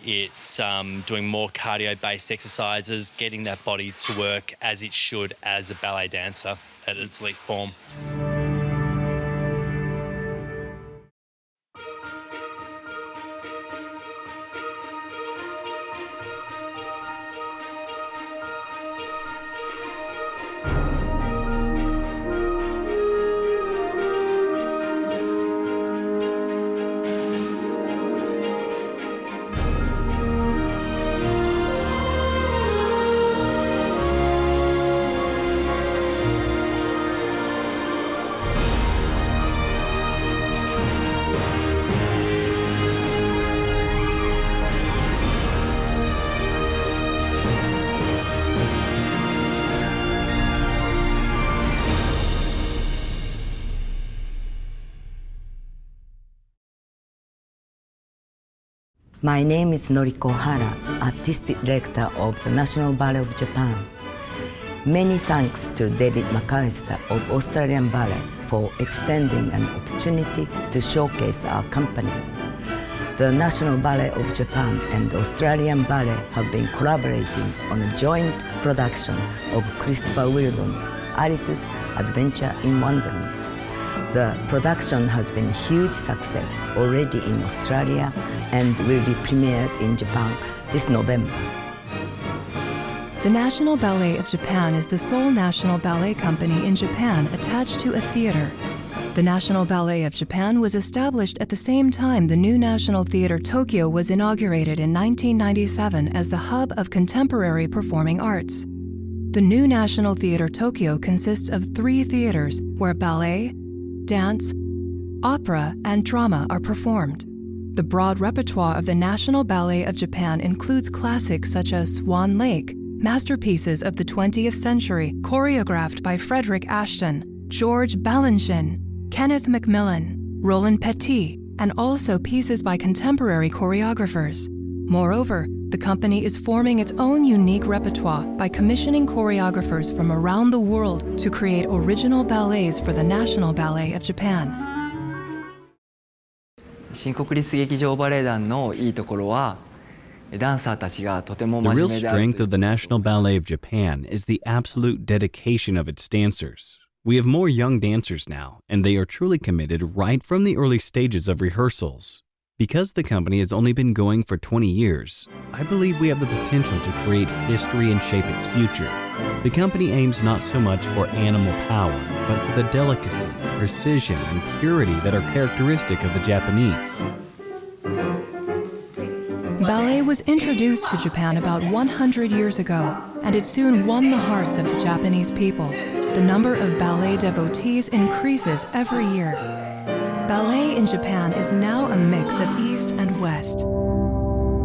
It's doing more cardio-based exercises, getting that body to work as it should as a ballet dancer at its elite form. My name is Noriko Hara, Artistic Director of the National Ballet of Japan. Many thanks to David McAllister of Australian Ballet for extending an opportunity to showcase our company. The National Ballet of Japan and Australian Ballet have been collaborating on a joint production of Christopher Wheeldon's Alice's Adventure in Wonderland. The production has been a huge success already in Australia and will be premiered in Japan this November. The National Ballet of Japan is the sole national ballet company in Japan attached to a theatre. The National Ballet of Japan was established at the same time the new National Theatre Tokyo was inaugurated in 1997 as the hub of contemporary performing arts. The new National Theatre Tokyo consists of 3 theatres where ballet, dance, opera, and drama are performed. The broad repertoire of the National Ballet of Japan includes classics such as Swan Lake, masterpieces of the 20th century choreographed by Frederick Ashton, George Balanchine, Kenneth Macmillan, Roland Petit, and also pieces by contemporary choreographers. Moreover, the company is forming its own unique repertoire by commissioning choreographers from around the world to create original ballets for the National Ballet of Japan. 新国立劇場バレエ団のいいところは、ダンサーたちがとても The 真 real 面目である strength of the National Ballet of Japan is the absolute dedication of its dancers. We have more young dancers now, and they are truly committed right from the early stages of rehearsals. Because the company has only been going for 20 years, I believe we have the potential to create history and shape its future. The company aims not so much for animal power, but for the delicacy, precision, and purity that are characteristic of the Japanese. Ballet was introduced to Japan about 100 years ago, and it soon won the hearts of the Japanese people. The number of ballet devotees increases every year. Ballet in Japan is now a mix of East and West.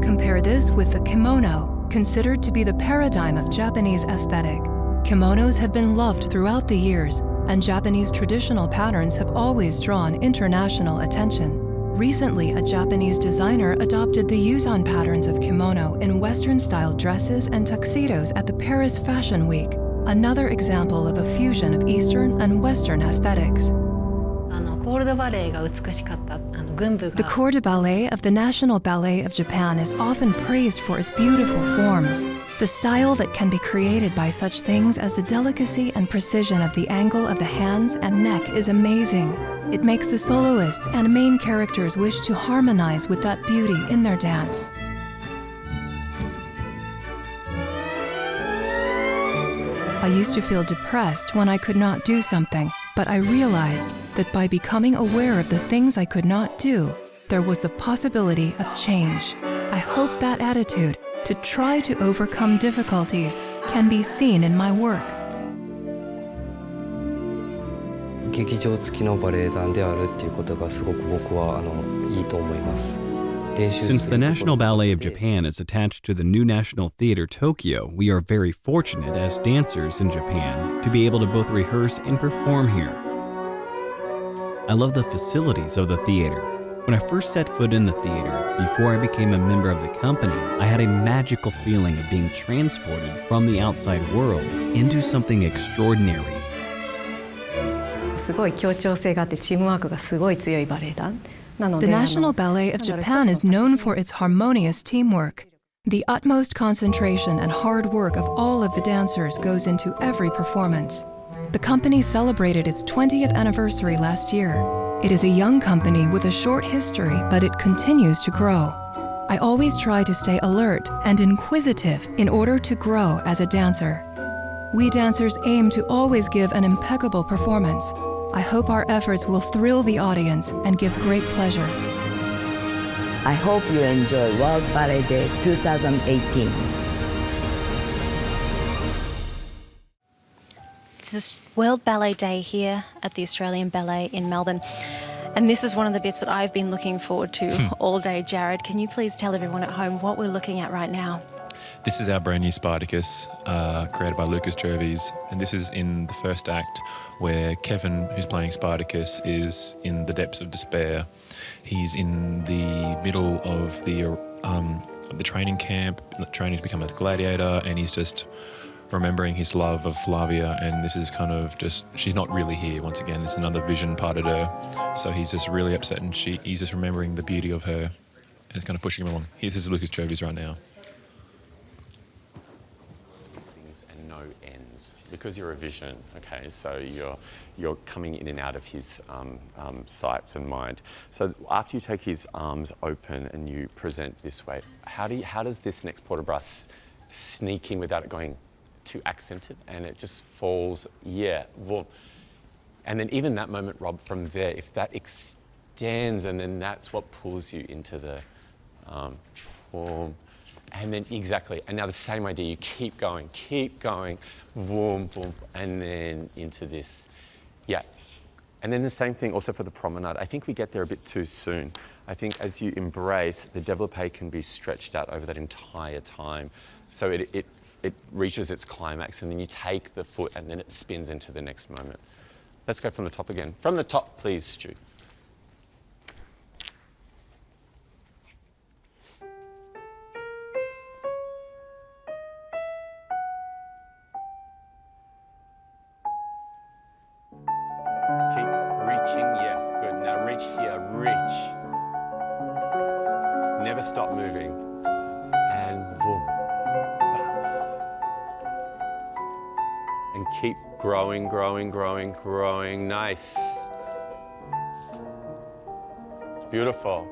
Compare this with the kimono, considered to be the paradigm of Japanese aesthetic. Kimonos have been loved throughout the years, and Japanese traditional patterns have always drawn international attention. Recently, a Japanese designer adopted the Yuzan patterns of kimono in Western-style dresses and tuxedos at the Paris Fashion Week, another example of a fusion of Eastern and Western aesthetics. The corps de ballet of the National Ballet of Japan is often praised for its beautiful forms. The style that can be created by such things as the delicacy and precision of the angle of the hands and neck is amazing. It makes the soloists and main characters wish to harmonize with that beauty in their dance. I used to feel depressed when I could not do something, but I realized that by becoming aware of the things I could not do, there was the possibility of change. I hope that attitude, to try to overcome difficulties, can be seen in my work. 劇場付きのバレエ団であるっていうことがすごく僕はいいと思います。 Since the National Ballet of Japan is attached to the new National Theatre Tokyo, we are very fortunate as dancers in Japan to be able to both rehearse and perform here. I love the facilities of the theater. When I first set foot in the theater, before I became a member of the company, I had a magical feeling of being transported from the outside world into something extraordinary. すごい協調性があってチームワークがすごい強いバレエ団。 The National Ballet of Japan is known for its harmonious teamwork. The utmost concentration and hard work of all of the dancers goes into every performance. The company celebrated its 20th anniversary last year. It is a young company with a short history, but it continues to grow. I always try to stay alert and inquisitive in order to grow as a dancer. We dancers aim to always give an impeccable performance. I hope our efforts will thrill the audience and give great pleasure. I hope you enjoy World Ballet Day 2018. It's World Ballet Day here at the Australian Ballet in Melbourne. And this is one of the bits that I've been looking forward to all day. Jarryd, can you please tell everyone at home what we're looking at right now? This is our brand new Spartacus, created by Lucas Jervis, and this is in the first act where Kevin, who's playing Spartacus, is in the depths of despair. He's in the middle of the training camp, training to become a gladiator, and he's just remembering his love of Flavia, and this is kind of just, she's not really here once again. It's another vision part of her, so he's just really upset, and he's just remembering the beauty of her, and it's kind of pushing him along. This is Lucas Jervis right now. Because you're a vision, okay, so you're coming in and out of his sights and mind. So after you take his arms open and you present this way, how does this next port de bras sneak in without it going too accented, and it just falls, yeah, boom. And then even that moment, Rob, from there, if that extends, and then that's what pulls you into the form. And then exactly, and now the same idea, you keep going, boom, boom, and then into this, yeah. And then the same thing also for the promenade. I think we get there a bit too soon. I think as you embrace, the développé can be stretched out over that entire time. So it reaches its climax, and then you take the foot and then it spins into the next moment. Let's go from the top again. From the top, please, Stu. Never stop moving. And boom. And keep growing, growing, growing, growing. Nice. Beautiful.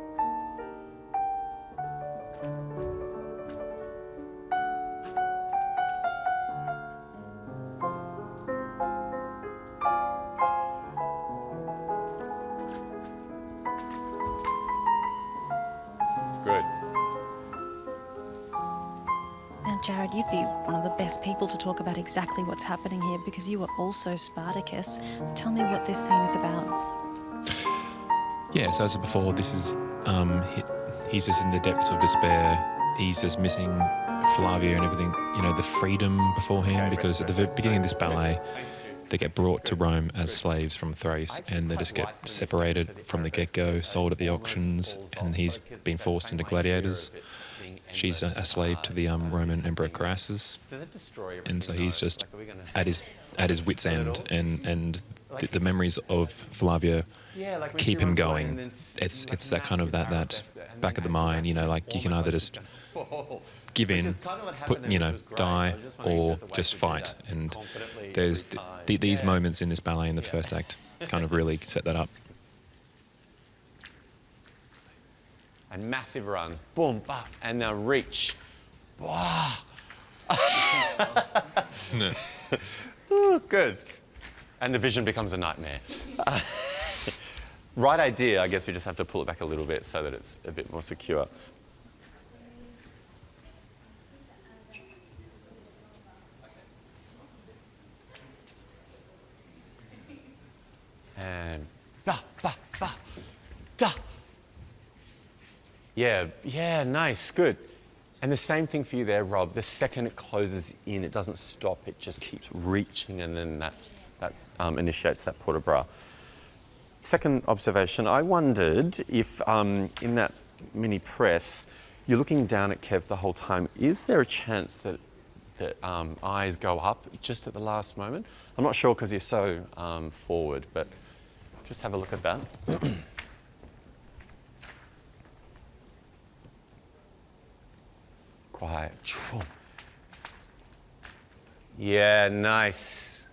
Jarryd, you'd be one of the best people to talk about exactly what's happening here because you are also Spartacus. Tell me what this scene is about. Yeah, so as before, this is, he's just in the depths of despair. He's just missing Flavia and everything, you know, the freedom before him, because at the beginning of this ballet, they get brought to Rome as slaves from Thrace, and they just get separated from the get-go, sold at the auctions, and he's been forced into gladiators. She's a slave to the Roman Emperor Crassus, and so he's just at his wit's end, and the memories of Flavia keep him going. It's that kind of that back of the mind, you know, like you can either just give in, die, or just fight. And there's these moments in this ballet in the first act kind of really set that up. and massive runs. Boom, bah, and now reach. Wow. Ooh, good. And the vision becomes a nightmare. Right idea, I guess we just have to pull it back a little bit so that it's a bit more secure. And ba, ba, ba, da. Yeah, nice, good. And the same thing for you there, Rob. The second it closes in, it doesn't stop, it just keeps reaching, and then that initiates that port de bras. Second observation, I wondered if in that mini press, you're looking down at Kev the whole time. Is there a chance that eyes go up just at the last moment? I'm not sure because you're so forward, but just have a look at that. Quiet. Yeah, nice.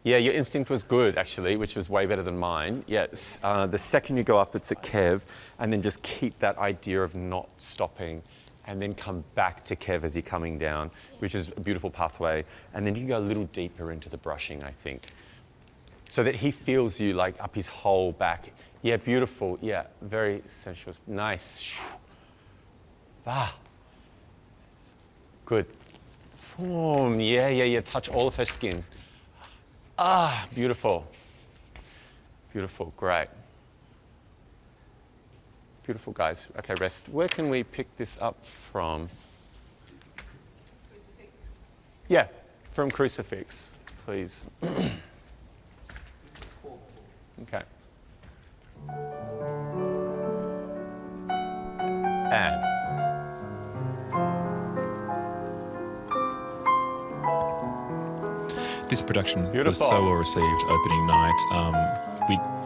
Yeah, your instinct was good, actually, which was way better than mine. Yes, the second you go up, it's at Kev, and then just keep that idea of not stopping, and then come back to Kev as you're coming down, which is a beautiful pathway. And then you go a little deeper into the brushing, I think, so that he feels you like up his whole back. Yeah, beautiful. Yeah, very sensuous. Nice. Ah. Good. Form. Yeah. Touch all of her skin. Ah, beautiful. Beautiful, great. Beautiful, guys. Okay, rest. Where can we pick this up from? Yeah, from crucifix, please. Okay. And. This production was so well received opening night.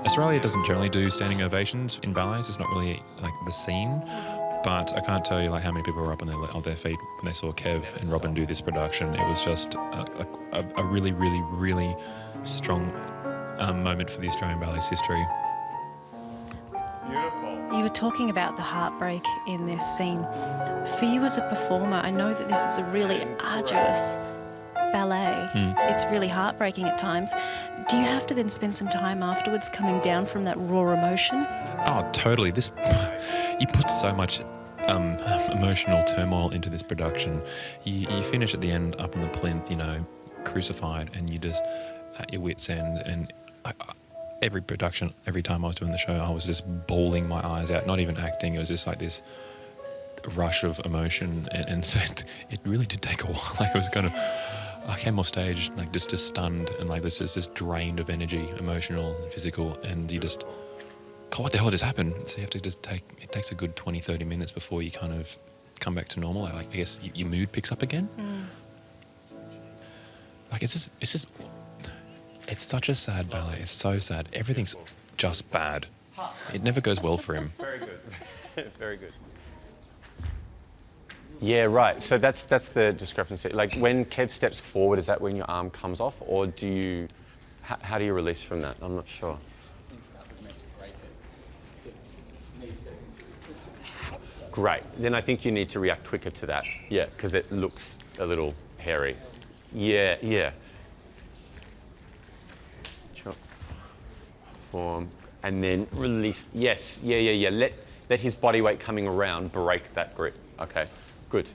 Australia doesn't generally do standing ovations in ballets. It's not really like the scene, but I can't tell you like how many people were up on their feet when they saw Kev and Robin do this production. It was just a really, really, really strong moment for the Australian ballet's history. You were talking about the heartbreak in this scene. For you as a performer, I know that this is a really arduous ballet. It's really heartbreaking at times. Do you have to then spend some time afterwards coming down from that raw emotion? Oh, totally. You put so much emotional turmoil into this production. You finish at the end up on the plinth, crucified, and you just at your wit's end. And every production, every time I was doing the show, I was just bawling my eyes out, not even acting. It was just like this rush of emotion. And so it really did take a while. Like it was kind of... I came off stage like just stunned and like this is just drained of energy, emotional and physical, and you just, God, what the hell just happened? So you have to just it takes a good 20, 30 minutes before you kind of come back to normal. Like I guess your mood picks up again. Like it's such a sad ballet. It's so sad. Everything's just bad. It never goes well for him. Very good. Very good. Yeah, right. So that's the discrepancy. Like when Kev steps forward, is that when your arm comes off, or do you? How do you release from that? I'm not sure. Great. Then I think you need to react quicker to that. Yeah, because it looks a little hairy. Yeah. Sure. Form and then release. Yes. Yeah. Let his body weight coming around break that grip. Okay. Good.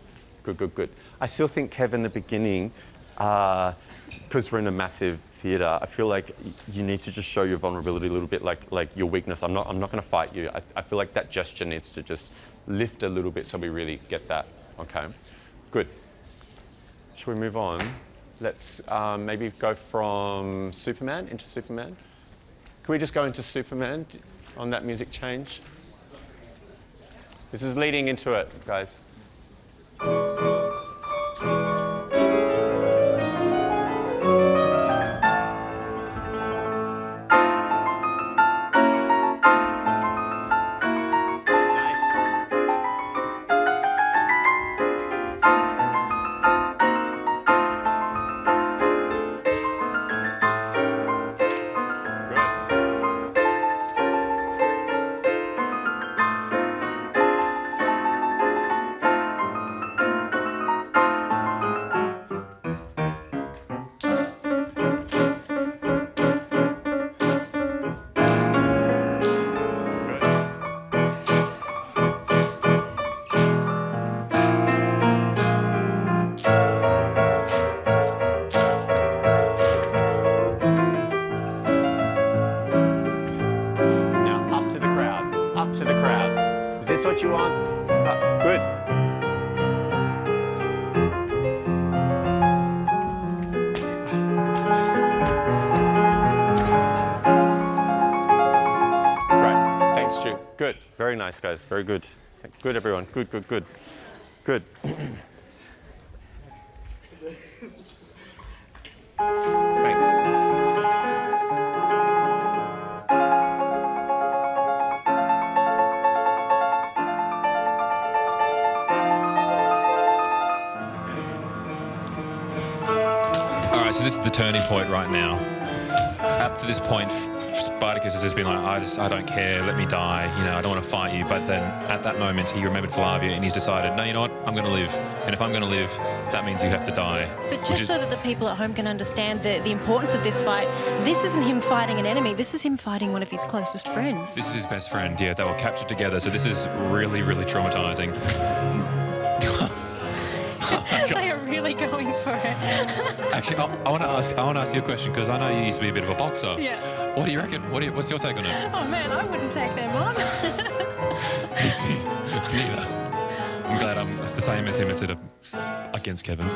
I still think, Kev, in the beginning, because we're in a massive theatre, I feel like you need to just show your vulnerability a little bit, like your weakness. I'm not going to fight you. I feel like that gesture needs to just lift a little bit so we really get that. Okay. Good. Shall we move on? Let's maybe go from Superman into Superman. Can we just go into Superman on that music change? This is leading into it, guys. this what you want? Good. Great. Thanks, Stu. Good. Very nice, guys. Very good. Good, everyone. Good, good, good. Good. Thanks. All right, so this is the turning point right now. Up to this point, Spartacus has just been like, I don't care, let me die, you know, I don't want to fight you. But then at that moment, he remembered Flavia and he's decided, no, you know what, I'm going to live. And if I'm going to live, that means you have to die. But just so that the people at home can understand the importance of this fight, this isn't him fighting an enemy, this is him fighting one of his closest friends. This is his best friend, yeah, they were captured together, so this is really, really traumatizing. They are really going for it. Actually, I want to ask you a question, because I know you used to be a bit of a boxer. Yeah. What do you reckon? What's your take on it? Oh man, I wouldn't take them on. Neither. I'm glad it's the same as him instead of against Kevin.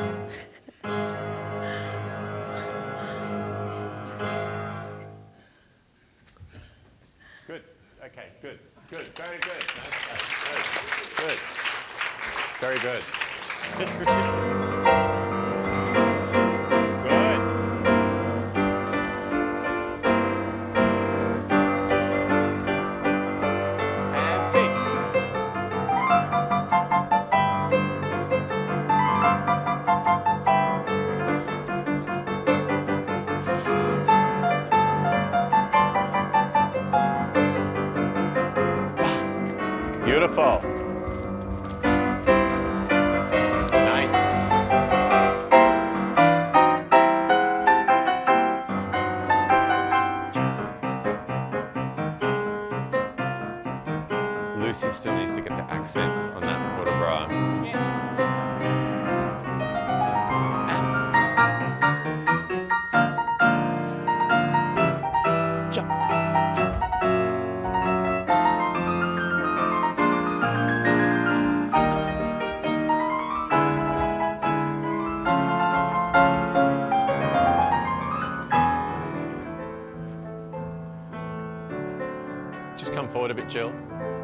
Good. Okay, good. Good. Very good. Nice. Good. Good. Very good. Good. And big. Beautiful. Nice. Lucy still needs to get the accents on that port de bras. Just come forward a bit, Jill.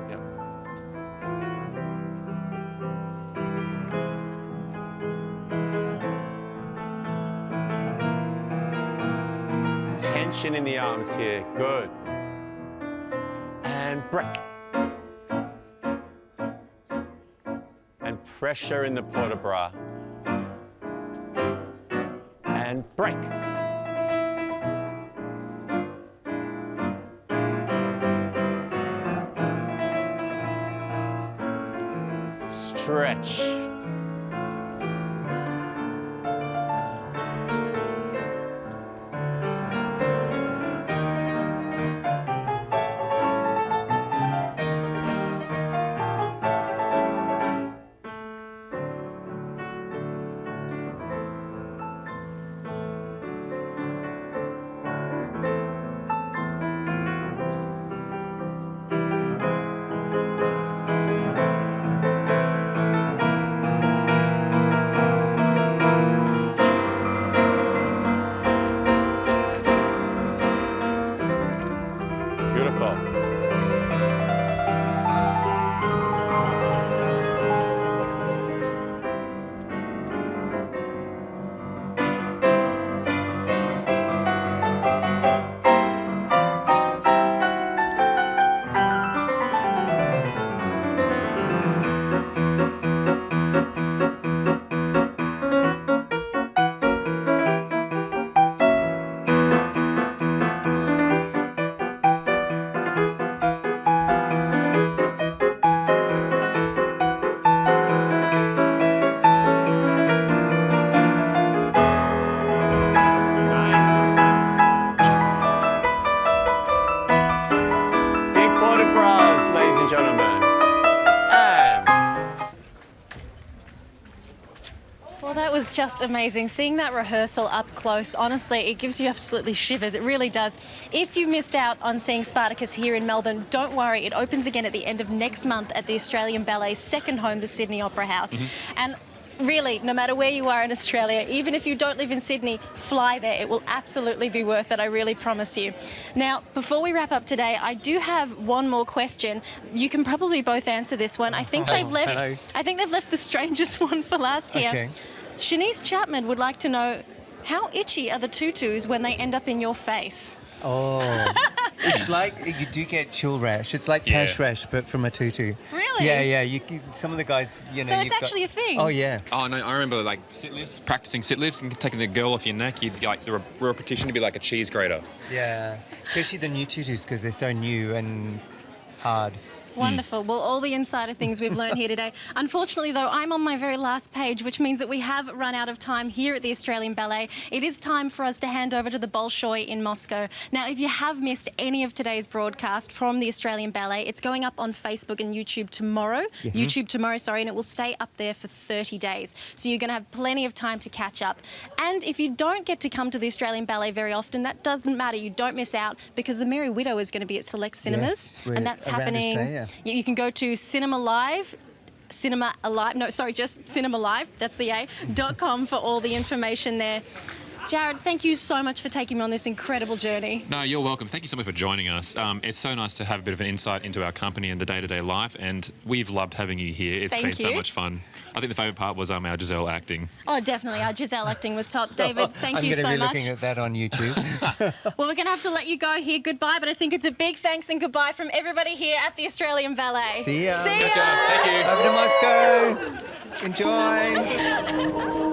Yep. Tension in the arms here. Good. And break. And pressure in the port de bras. And break. Stretch. was just amazing. Seeing that rehearsal up close, honestly, it gives you absolutely shivers. It really does. If you missed out on seeing Spartacus here in Melbourne, don't worry. It opens again at the end of next month at the Australian Ballet's second home, the Sydney Opera House. And really, no matter where you are in Australia, even if you don't live in Sydney, fly there. It will absolutely be worth it, I really promise you. Now, before we wrap up today, I do have one more question. You can probably both answer this one. I think they've left the strangest one for last here. Okay. Shanice Chapman would like to know, how itchy are the tutus when they end up in your face? Oh, it's like you do get chill rash. It's like pash rash, but from a tutu. Really? Yeah. Some of the guys, you know. So it's actually a thing? Oh yeah. Oh no, I remember like practicing sit lifts and taking the girl off your neck. You'd like the repetition to be like a cheese grater. Yeah, especially the new tutus because they're so new and hard. Wonderful. Well, all the insider things we've learned here today. Unfortunately, though, I'm on my very last page, which means that we have run out of time here at the Australian Ballet. It is time for us to hand over to the Bolshoi in Moscow. Now, if you have missed any of today's broadcast from the Australian Ballet, it's going up on Facebook and YouTube tomorrow. And it will stay up there for 30 days. So you're going to have plenty of time to catch up. And if you don't get to come to the Australian Ballet very often, that doesn't matter. You don't miss out because The Merry Widow is going to be at select cinemas. And that's happening. You can go to Cinema Live, just Cinema Live, that's the A.com for all the information there. Jarryd, thank you so much for taking me on this incredible journey. No, you're welcome. Thank you so much for joining us. It's so nice to have a bit of an insight into our company and the day-to-day life, and we've loved having you here. It's been so much fun. I think the favourite part was our Giselle acting. Oh, definitely. Our Giselle acting was top. David, thank you so much. I'm going to be looking at that on YouTube. Well, we're going to have to let you go here. Goodbye, but I think it's a big thanks and goodbye from everybody here at the Australian Ballet. See ya. Thank you. Over to Moscow. Enjoy.